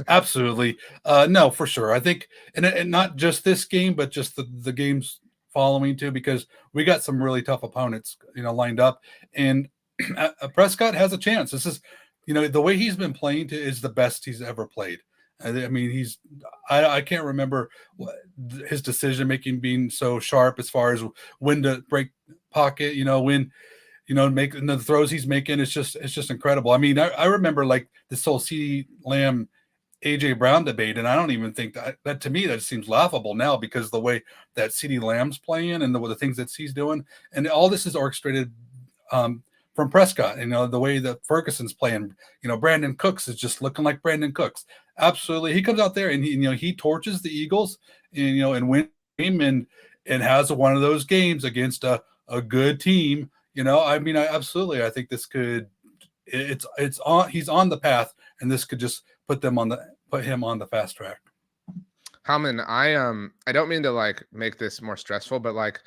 Absolutely. No, for sure. I think, and not just this game, but just the games following too, because we got some really tough opponents, lined up, and Prescott has a chance. This is, the way he's been playing is the best he's ever played. I mean, I can't remember his decision making being so sharp as far as when to break pocket, when, make the throws he's making. It's just incredible. I mean, I remember like this whole CeeDee Lamb, AJ Brown debate, and I don't even think that to me that seems laughable now because the way that CeeDee Lamb's playing and the things that he's doing, and all this is orchestrated from Prescott. The way that Ferguson's playing. Brandon Cooks is just looking like Brandon Cooks. Absolutely, he comes out there and he torches the Eagles and wins game and has one of those games against a good team. I mean, I think this could. It's on. He's on the path, and this could just put him on the fast track. Howman, I don't mean to like make this more stressful, but like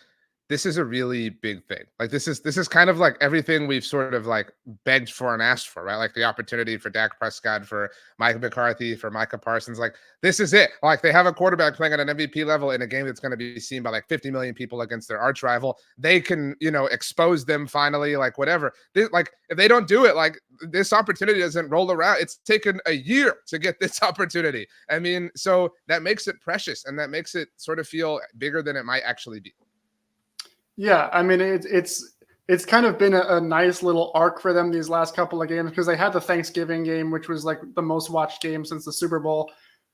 this is a really big thing. Like this is kind of like everything we've sort of like begged for and asked for, right? Like the opportunity for Dak Prescott, for Mike McCarthy, for Micah Parsons. Like this is it. Like they have a quarterback playing at an MVP level in a game that's going to be seen by like 50 million people against their arch rival. They can, expose them finally, like whatever. Like if they don't do it, like this opportunity doesn't roll around. It's taken a year to get this opportunity. I mean, so that makes it precious and that makes it sort of feel bigger than it might actually be. Yeah, I mean, it's kind of been a nice little arc for them these last couple of games because they had the Thanksgiving game, which was like the most watched game since the Super Bowl,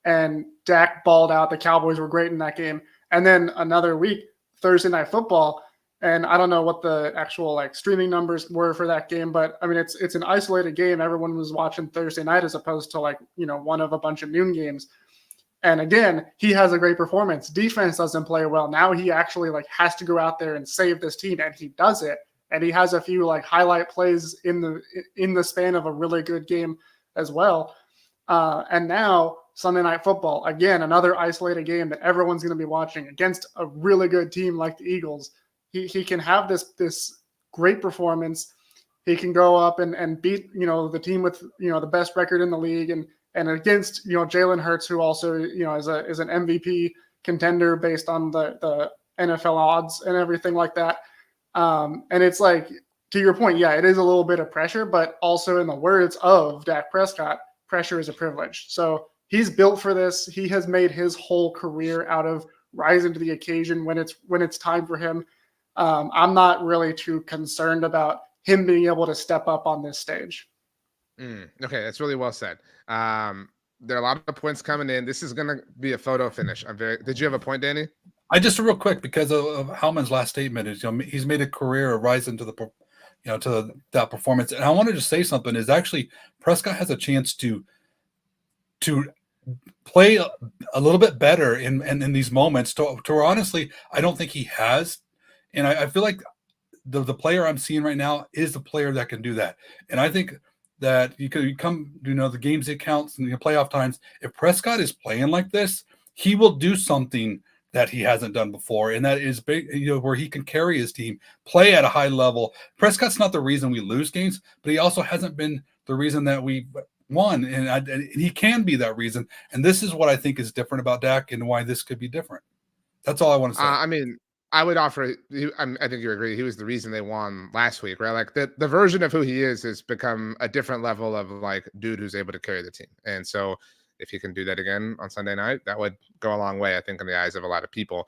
and Dak balled out. The Cowboys were great in that game. And then another week, Thursday Night Football, and I don't know what the actual like streaming numbers were for that game, but I mean, it's an isolated game. Everyone was watching Thursday night as opposed to like, one of a bunch of noon games. And again, he has a great performance. Defense doesn't play well. Now he actually like has to go out there and save this team, and he does it. And he has a few like highlight plays in the span of a really good game as well. And now Sunday Night Football, again, another isolated game that everyone's going to be watching against a really good team like the Eagles. He can have this great performance. He can go up and beat the team with the best record in the league and against Jalen Hurts, who also is an MVP contender based on the NFL odds and everything like that. And it's like, to your point, yeah, it is a little bit of pressure, but also in the words of Dak Prescott, pressure is a privilege. So he's built for this. He has made his whole career out of rising to the occasion when it's time for him. I'm not really too concerned about him being able to step up on this stage. Okay, that's really well said. There are a lot of points coming in. This is going to be a photo finish. Did you have a point, Danny? I just real quick because of Howman's last statement is he's made a career of rising to to that performance. And I wanted to say something is actually Prescott has a chance to play a little bit better in these moments to where honestly I don't think he has. And I feel like the player I'm seeing right now is the player that can do that. And I think that you come, the games that counts and the playoff times. If Prescott is playing like this, he will do something that he hasn't done before. And that is big, where he can carry his team, play at a high level. Prescott's not the reason we lose games, but he also hasn't been the reason that we won. And he can be that reason. And this is what I think is different about Dak and why this could be different. That's all I want to say. I mean, I would offer. I think you agree. He was the reason they won last week, right? Like the version of who he is has become a different level of like dude who's able to carry the team. And so, if he can do that again on Sunday night, that would go a long way, I think, in the eyes of a lot of people.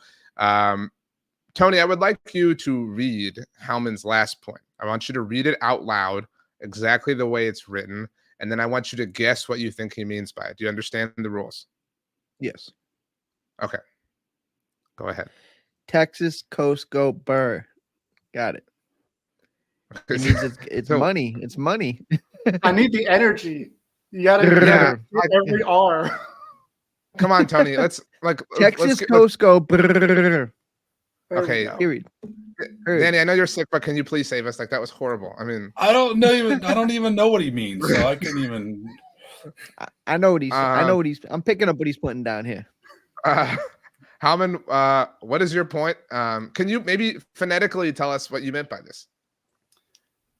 Tony, I would like you to read Howman's last point. I want you to read it out loud, exactly the way it's written, and then I want you to guess what you think he means by it. Do you understand the rules? Yes. Okay. Go ahead. Texas Coast go Burr. Got it. It means it's So- money. It's money. I need the energy. You gotta Yeah, every R. Come on, Tony. Let's Texas Coast go Burr. There we Okay. go. Period. Danny, I know you're sick, but can you please save us? Like that was horrible. I mean, I don't even know what he means, so I couldn't even. I know what he's. I know what he's. I'm picking up what he's putting down here. Howman, what is your point? Can you maybe phonetically tell us what you meant by this?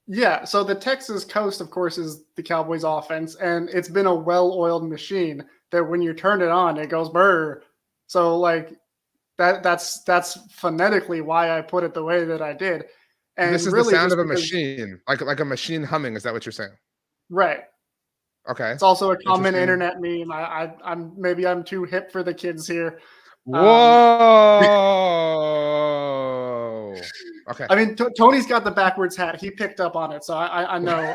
Yeah, so the Texas Coast, of course, is the Cowboys offense, and it's been a well-oiled machine that when you turn it on, it goes brr. So like that's phonetically why I put it the way that I did. And this is really the sound just of a because- machine, like a machine humming. Is that what you're saying? Right. Okay. It's also a common Interesting. internet meme. I'm too hip for the kids here. Whoa. Okay. I mean, Tony's got the backwards hat. He picked up on it, so I know.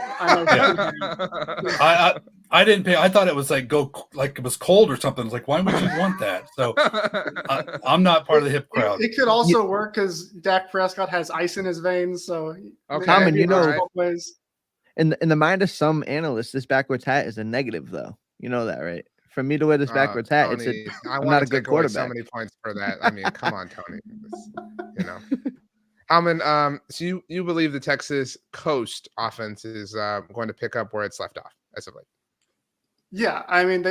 I didn't pay. I thought it was like it was cold or something. It's like, why would you want that? So I'm not part of the hip crowd. It could also work because Dak Prescott has ice in his veins. So Okay. Common, you know, All right. in the mind of some analysts, this backwards hat is a negative, though. You know that, right? For me to wear this backwards hat, Tony, I'm want not to a good take away so quarterback. many points for that. I mean, come on, Tony. You know. Howman, so you believe the Texas Coast offense is going to pick up where it's left off as of late? Yeah, I mean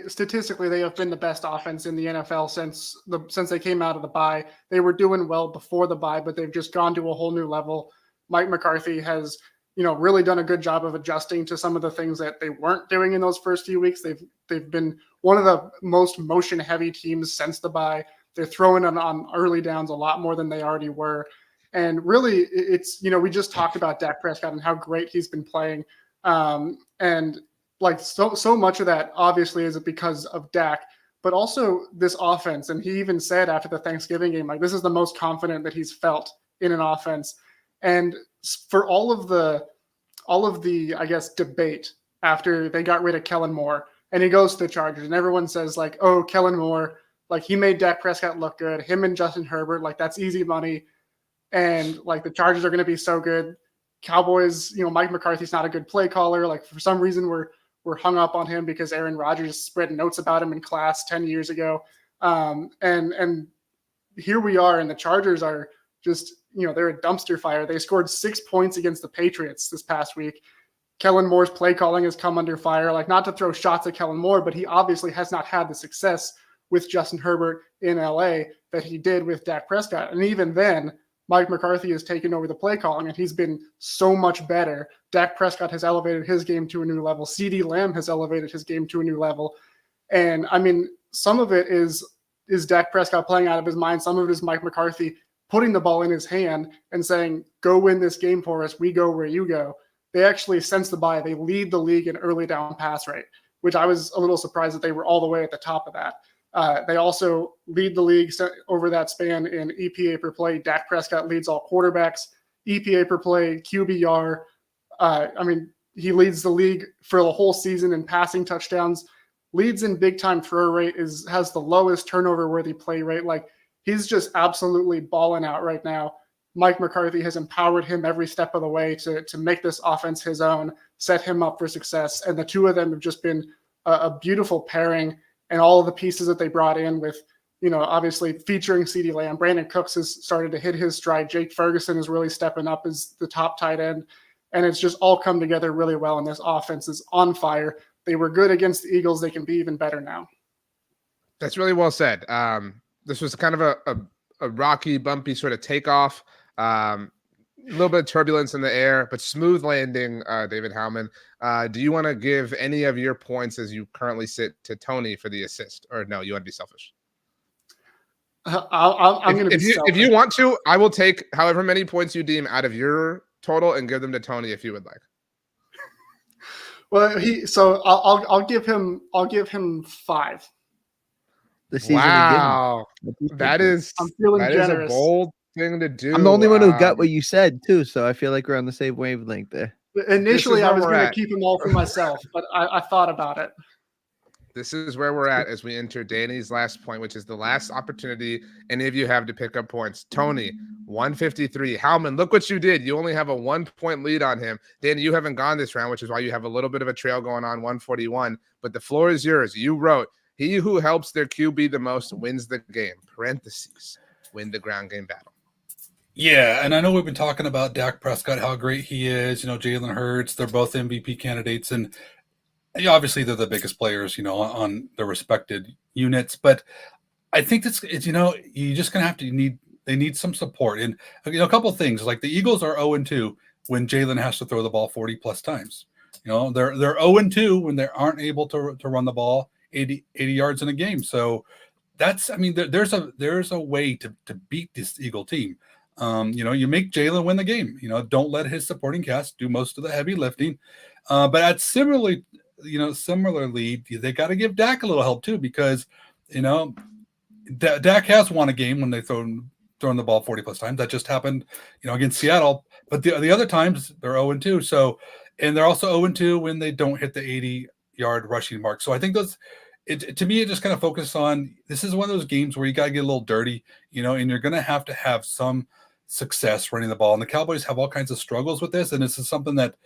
statistically they have been the best offense in the NFL since they came out of the bye. They were doing well before the bye, but they've just gone to a whole new level. Mike McCarthy has, really done a good job of adjusting to some of the things that they weren't doing in those first few weeks. They've been one of the most motion heavy teams since the bye. They're throwing on early downs a lot more than they already were. And really it's, we just talked about Dak Prescott and how great he's been playing. And like so much of that obviously is because of Dak, but also this offense. And he even said after the Thanksgiving game, like, this is the most confident that he's felt in an offense. And for all of the, I guess, debate after they got rid of Kellen Moore and he goes to the Chargers and everyone says like, oh, Kellen Moore, like he made Dak Prescott look good, him and Justin Herbert, like that's easy money. And like the Chargers are going to be so good. Cowboys, Mike McCarthy's not a good play caller. Like for some reason we're hung up on him because Aaron Rodgers spread notes about him in class 10 years ago. And here we are, and the Chargers are just, they're a dumpster fire. They scored 6 points against the Patriots this past week. Kellen Moore's play calling has come under fire. Like, not to throw shots at Kellen Moore, but he obviously has not had the success with Justin Herbert in LA that he did with Dak Prescott. And even then, Mike McCarthy has taken over the play calling, and he's been so much better. Dak Prescott has elevated his game to a new level. CeeDee Lamb has elevated his game to a new level. And I mean, some of it is Dak Prescott playing out of his mind. Some of it is Mike McCarthy putting the ball in his hand and saying, go win this game for us. We go where you go. They actually, since the bye, they lead the league in early down pass rate, which I was a little surprised that they were all the way at the top of that. They also lead the league over that span in EPA per play. Dak Prescott leads all quarterbacks. EPA per play, QBR. He leads the league for the whole season in passing touchdowns. Leads in big time throw rate, has the lowest turnover worthy play rate. Like, he's just absolutely balling out right now. Mike McCarthy has empowered him every step of the way to make this offense his own, set him up for success. And the two of them have just been a beautiful pairing. And all of the pieces that they brought in with, obviously featuring CeeDee Lamb. Brandon Cooks has started to hit his stride. Jake Ferguson is really stepping up as the top tight end. And it's just all come together really well. And this offense is on fire. They were good against the Eagles. They can be even better now. That's really well said. This was kind of a rocky, bumpy sort of takeoff. A little bit of turbulence in the air, but smooth landing, David Howman. Do you want to give any of your points as you currently sit to Tony for the assist? Or no, you want to be selfish? I'm going to be if you want to, I will take however many points you deem out of your total and give them to Tony if you would like. Well, I'll give him 5. The season Wow, again. that is I'm feeling a generous. bold thing to do. I'm the only one who got what you said too, so I feel like we're on the same wavelength there. Initially, I was going to at. keep them all for myself, but I thought about it. This is where we're at as we enter Danny's last point, which is the last opportunity any of you have to pick up points. Tony, 153. Howman, look what you did. You only have a 1-point lead on him. Danny, you haven't gone this round, which is why you have a little bit of a trail going on, 141. But the floor is yours. You wrote, he who helps their QB the most wins the game. Parentheses, win the ground game battle. Yeah, and I know we've been talking about Dak Prescott, how great he is. Jalen Hurts, they're both MVP candidates, and obviously they're the biggest players, on their respected units. But I think it's you're just gonna have to they need some support. And a couple of things, like the Eagles are 0-2 when Jalen has to throw the ball 40 plus times. They're 0-2 when they aren't able to run the ball 80 yards in a game. So that's, there's a way to beat this Eagle team. You make Jalen win the game. Don't let his supporting cast do most of the heavy lifting. But similarly, they got to give Dak a little help too, because Dak has won a game when they thrown the ball 40 plus times. That just happened, against Seattle. But the other times they're 0-2. So, and they're also 0-2 when they don't hit the 80-yard rushing mark. So I think to me, it just kind of focuses on, this is one of those games where you got to get a little dirty, and you're going to have some success running the ball. And the Cowboys have all kinds of struggles with this. And this is something that,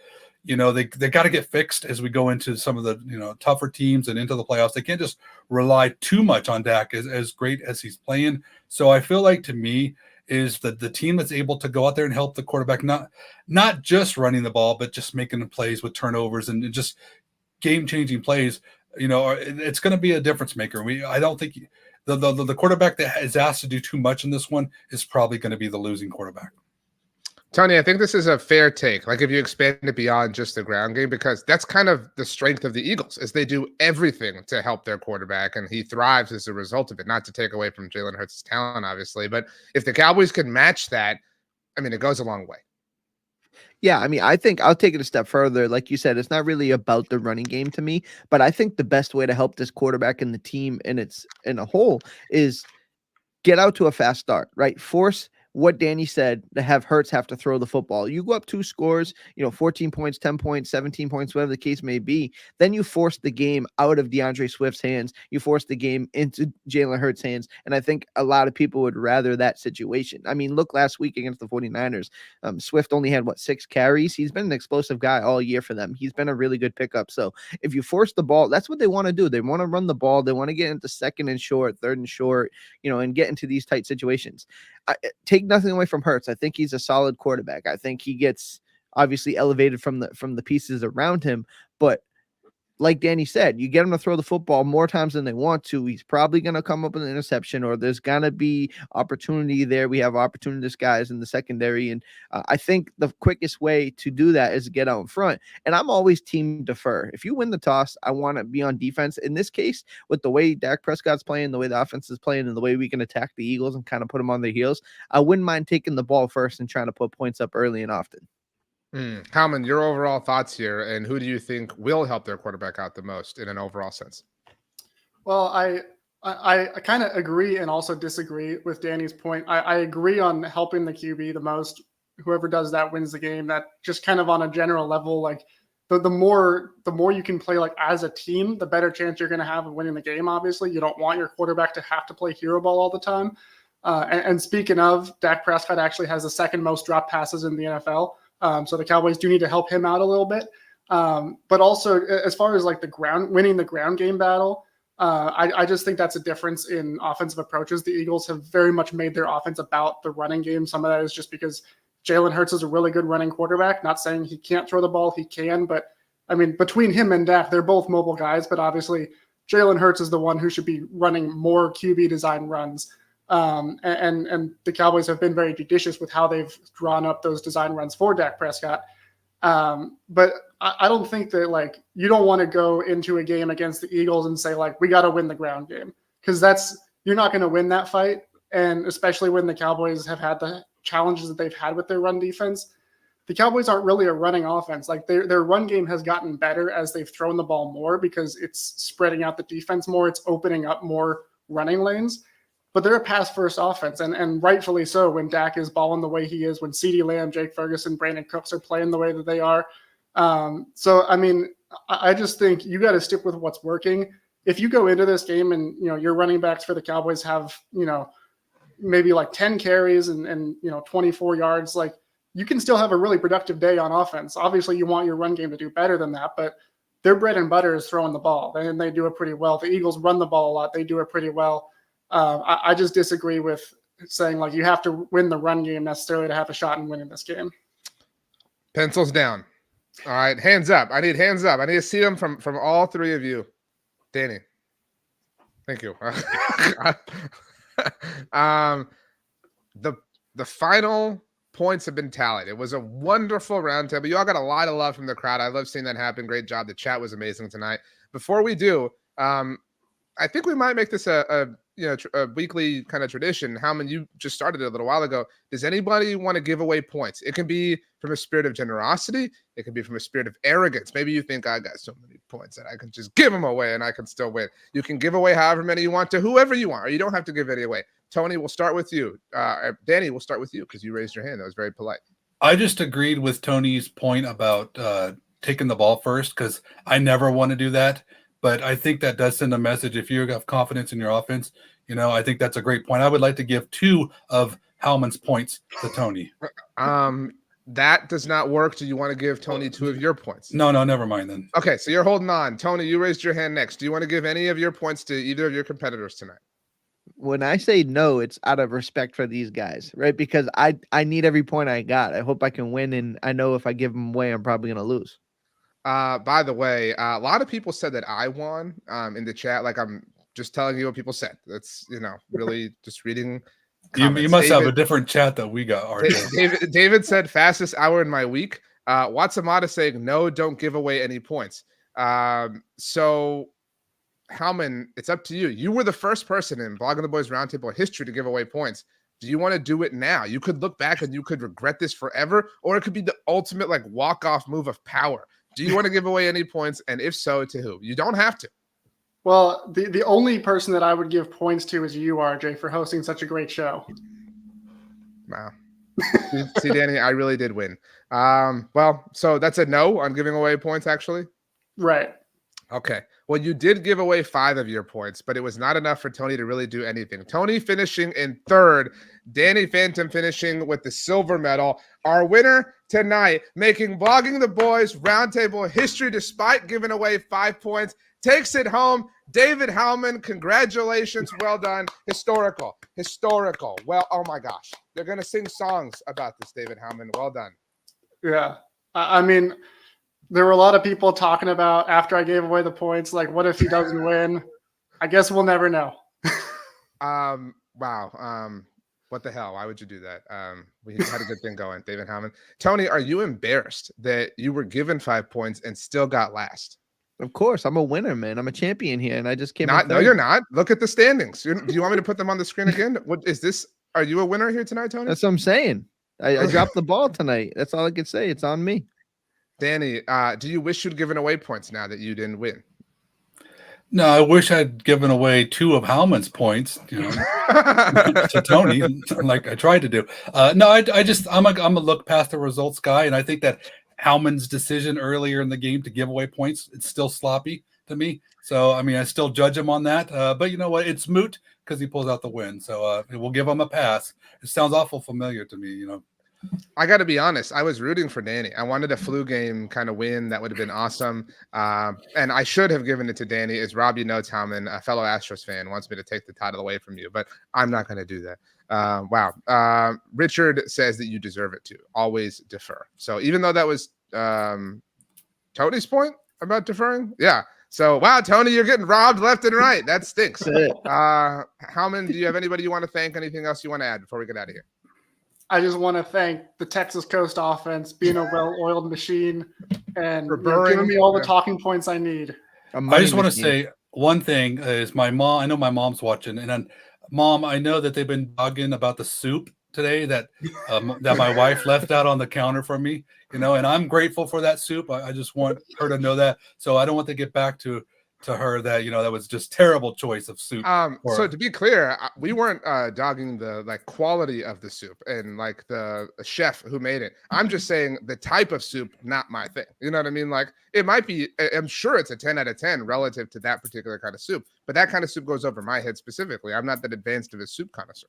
they got to get fixed as we go into some of the, tougher teams and into the playoffs. They can't just rely too much on Dak as great as he's playing. So I feel like, to me, is that the team that's able to go out there and help the quarterback, not just running the ball, but just making the plays with turnovers and just game-changing plays, it's going to be a difference maker. I don't think the quarterback that is asked to do too much in this one is probably going to be the losing quarterback. Tony, I think this is a fair take. Like, if you expand it beyond just the ground game, because that's kind of the strength of the Eagles, is they do everything to help their quarterback, and he thrives as a result of it. Not to take away from Jalen Hurts' talent, obviously, but if the Cowboys can match that, it goes a long way. Yeah, I think I'll take it a step further. Like you said, it's not really about the running game to me, but I think the best way to help this quarterback and the team in a whole is get out to a fast start, right? Force what Danny said, to have Hurts have to throw the football. You go up 2 scores, 14 points, 10 points, 17 points, whatever the case may be. Then you force the game out of DeAndre Swift's hands. You force the game into Jalen Hurts' hands. And I think a lot of people would rather that situation. Look last week against the 49ers. Swift only had 6 carries. He's been an explosive guy all year for them. He's been a really good pickup. So if you force the ball, that's what they want to do. They want to run the ball. They want to get into 2nd and short, 3rd and short, and get into these tight situations. Take nothing away from Hurts. I think he's a solid quarterback. I think he gets obviously elevated from the pieces around him, but like Danny said, you get him to throw the football more times than they want to, he's probably going to come up with an interception, or there's going to be opportunity there. We have opportunist guys in the secondary, and I think the quickest way to do that is to get out in front. And I'm always team defer. If you win the toss, I want to be on defense. In this case, with the way Dak Prescott's playing, the way the offense is playing, and the way we can attack the Eagles and kind of put them on their heels, I wouldn't mind taking the ball first and trying to put points up early and often. Howman, your overall thoughts here, and who do you think will help their quarterback out the most in an overall sense? Well, I kind of agree and also disagree with Danny's point. I agree on helping the QB the most. Whoever does that wins the game. That just kind of on a general level, like the more you can play like as a team, the better chance you're going to have of winning the game. Obviously, you don't want your quarterback to have to play hero ball all the time. And speaking of, Dak Prescott actually has the 2nd most drop passes in the NFL. So the Cowboys do need to help him out a little bit. But also, as far as like winning the ground game battle, I just think that's a difference in offensive approaches. The Eagles have very much made their offense about the running game. Some of that is just because Jalen Hurts is a really good running quarterback. Not saying he can't throw the ball, he can. But between him and Dak, they're both mobile guys. But obviously, Jalen Hurts is the one who should be running more QB design runs. And the Cowboys have been very judicious with how they've drawn up those design runs for Dak Prescott. But I don't think that you don't want to go into a game against the Eagles and say we got to win the ground game, because you're not going to win that fight. And especially when the Cowboys have had the challenges that they've had with their run defense, the Cowboys aren't really a running offense. Like their run game has gotten better as they've thrown the ball more because it's spreading out the defense more. It's opening up more running lanes. But they're a pass-first offense, and rightfully so when Dak is balling the way he is, when CeeDee Lamb, Jake Ferguson, Brandon Cooks are playing the way that they are. So, I mean, I just think you got to stick with what's working. If you go into this game and, your running backs for the Cowboys have, maybe like 10 carries and 24 yards, like you can still have a really productive day on offense. Obviously, you want your run game to do better than that, but their bread and butter is throwing the ball, and they do it pretty well. The Eagles run the ball a lot. They do it pretty well. I just disagree with saying like you have to win the run game necessarily to have a shot in winning this game. Pencils down. All right, hands up. I need hands up. I need to see them from all three of you. Danny. Thank you. The final points have been tallied. It was a wonderful roundtable. You all got a lot of love from the crowd. I love seeing that happen. Great job. The chat was amazing tonight. Before we do, I think we might make this a weekly kind of tradition. Howman, you just started it a little while ago. Does anybody want to give away points? It can be from a spirit of generosity. It can be from a spirit of arrogance. Maybe you think I got so many points that I can just give them away and I can still win. You can give away however many you want to whoever you want, or you don't have to give any away. Tony, we'll start with you. Danny, we'll start with you because you raised your hand. That was very polite. I just agreed with Tony's point about taking the ball first because I never want to do that. But I think that does send a message. If you have confidence in your offense, I think that's a great point. I would like to give 2 of Howman's points to Tony. That does not work. Do you want to give Tony 2 of your points? No, never mind then. Okay, so you're holding on. Tony, you raised your hand next. Do you want to give any of your points to either of your competitors tonight? When I say no, it's out of respect for these guys, right? Because I need every point I got. I hope I can win, and I know if I give them away, I'm probably going to lose. By the way, a lot of people said that I won in the chat. Like I'm just telling you what people said. That's really just reading. You must have a different chat that we got. David said fastest hour in my week. Watsamata saying no, don't give away any points. So Howman, it's up to you. You were the first person in Blogging the Boys Roundtable history to give away points. Do you want to do it now? You could look back and you could regret this forever, or it could be the ultimate like walk-off move of power. Do you want to give away any points? And if so, to who? You don't have to. Well, the only person that I would give points to is you, RJ, for hosting such a great show. Wow. See, Danny, I really did win. Well, so that's a no on giving away points, actually? Right. Okay. Well, you did give away 5 of your points, but it was not enough for Tony to really do anything. Tony finishing in 3rd, Danny Phantom finishing with the silver medal. Our winner tonight, making Blogging the Boys Roundtable history despite giving away 5 points, takes it home. David Howman, congratulations. Well done. Historical. Well, oh my gosh. They're going to sing songs about this, David Howman. Well done. Yeah. I mean, there were a lot of people talking about after I gave away the points, like, what if he doesn't win? I guess we'll never know. Wow. What the hell? Why would you do that? We had a good thing going, David Howman. Tony, are you embarrassed that you were given 5 points and still got last? Of course, I'm a winner, man. I'm a champion here, and I just came. No, you're not. Look at the standings. Do you want me to put them on the screen again? What is this? Are you a winner here tonight, Tony? That's what I'm saying. I dropped the ball tonight. That's all I can say. It's on me. Danny, do you wish you'd given away points now that you didn't win? No, I wish I'd given away 2 of Howman's points, to Tony, like I tried to do. No, I'm a look past the results guy, and I think that Howman's decision earlier in the game to give away points, it's still sloppy to me. So, I mean, I still judge him on that. But you know what? It's moot because he pulls out the win. So we'll give him a pass. It sounds awful familiar to me, I got to be honest. I was rooting for Danny. I wanted a flu game kind of win. That would have been awesome. And I should have given it to Danny. As Robbie knows, Howman, a fellow Astros fan, wants me to take the title away from you, but I'm not going to do that. Wow. Richard says that you deserve it too. Always defer. So even though that was Tony's point about deferring, yeah. So wow, Tony, you're getting robbed left and right. That stinks. Howman, do you have anybody you want to thank? Anything else you want to add before we get out of here? I just want to thank the Texas Coast offense being a well-oiled machine and giving me all the talking points I need. I just want to say one thing is my mom. I know my mom's watching, and then Mom, I know that they've been dogging about the soup today that that my wife left out on the counter for me, and I'm grateful for that soup. I just want her to know that. So I don't want to get back to her that that was just terrible choice of soup. So to be clear, we weren't dogging the quality of the soup and like the chef who made it. I'm just saying the type of soup, not my thing. You know what I mean? Like it might be, I'm sure it's a 10 out of 10 relative to that particular kind of soup, but that kind of soup goes over my head specifically. I'm not that advanced of a soup connoisseur.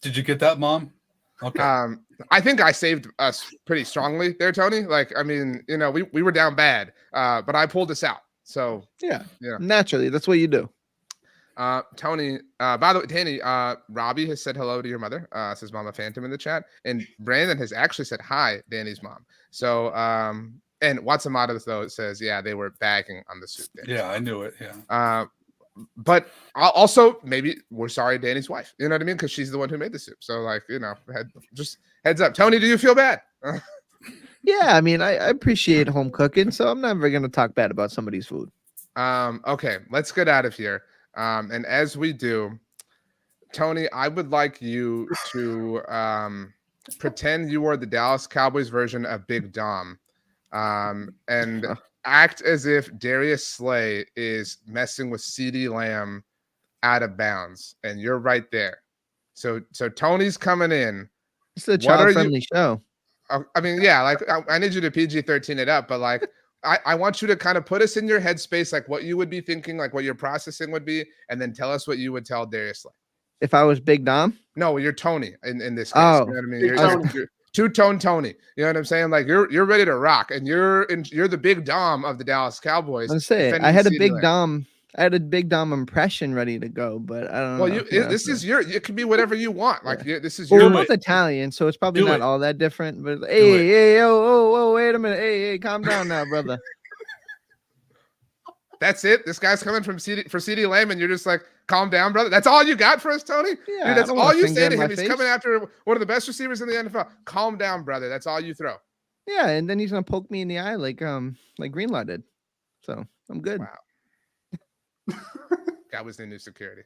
Did you get that, Mom? Okay. I think I saved us pretty strongly there, Tony. Like, I mean, we were down bad, but I pulled us out. So yeah, naturally, that's what you do. Tony, by the way, Danny, Robbie has said hello to your mother, says Mama Phantom in the chat. And Brandon has actually said hi, Danny's mom. So, and Watsamato, though, says, yeah, they were bagging on the soup. Yeah, I knew it. Yeah. But also, maybe we're sorry, Danny's wife. You know what I mean? Because she's the one who made the soup. So, like, just heads up. Tony, do you feel bad? Yeah, I mean, I appreciate home cooking, so I'm never going to talk bad about somebody's food. Okay, let's get out of here. And as we do, Tony, I would like you to pretend you are the Dallas Cowboys version of Big Dom, and act as if Darius Slay is messing with CeeDee Lamb out of bounds, and you're right there. So Tony's coming in. It's a child-friendly show. I mean, yeah, like I need you to PG-13 it up, but like I want you to kind of put us in your headspace, like what you would be thinking, like what your processing would be, and then tell us what you would tell Darius Slay. If I was Big Dom? No, you're Tony in this case. Oh, you know what I mean? You're two-tone Tony. You know what I'm saying? Like you're ready to rock, and you're the Big Dom of the Dallas Cowboys. Let's say I had a Big Dom. I had a Big Dom impression ready to go, but I don't know. Well, this is it could be whatever you want. Like this is your. We're both Italian, so it's probably not all that different. But hey, oh, wait a minute, hey, calm down now, brother. That's it. This guy's coming from CeeDee Lamb, and you're just like, calm down, brother. That's all you got for us, Tony? Yeah, dude, that's all you say to him. He's face. coming after one of the best receivers in the NFL. Calm down, brother. That's all you throw. Yeah, and then he's gonna poke me in the eye like Greenlaw did. So I'm good. Wow. That was the new security.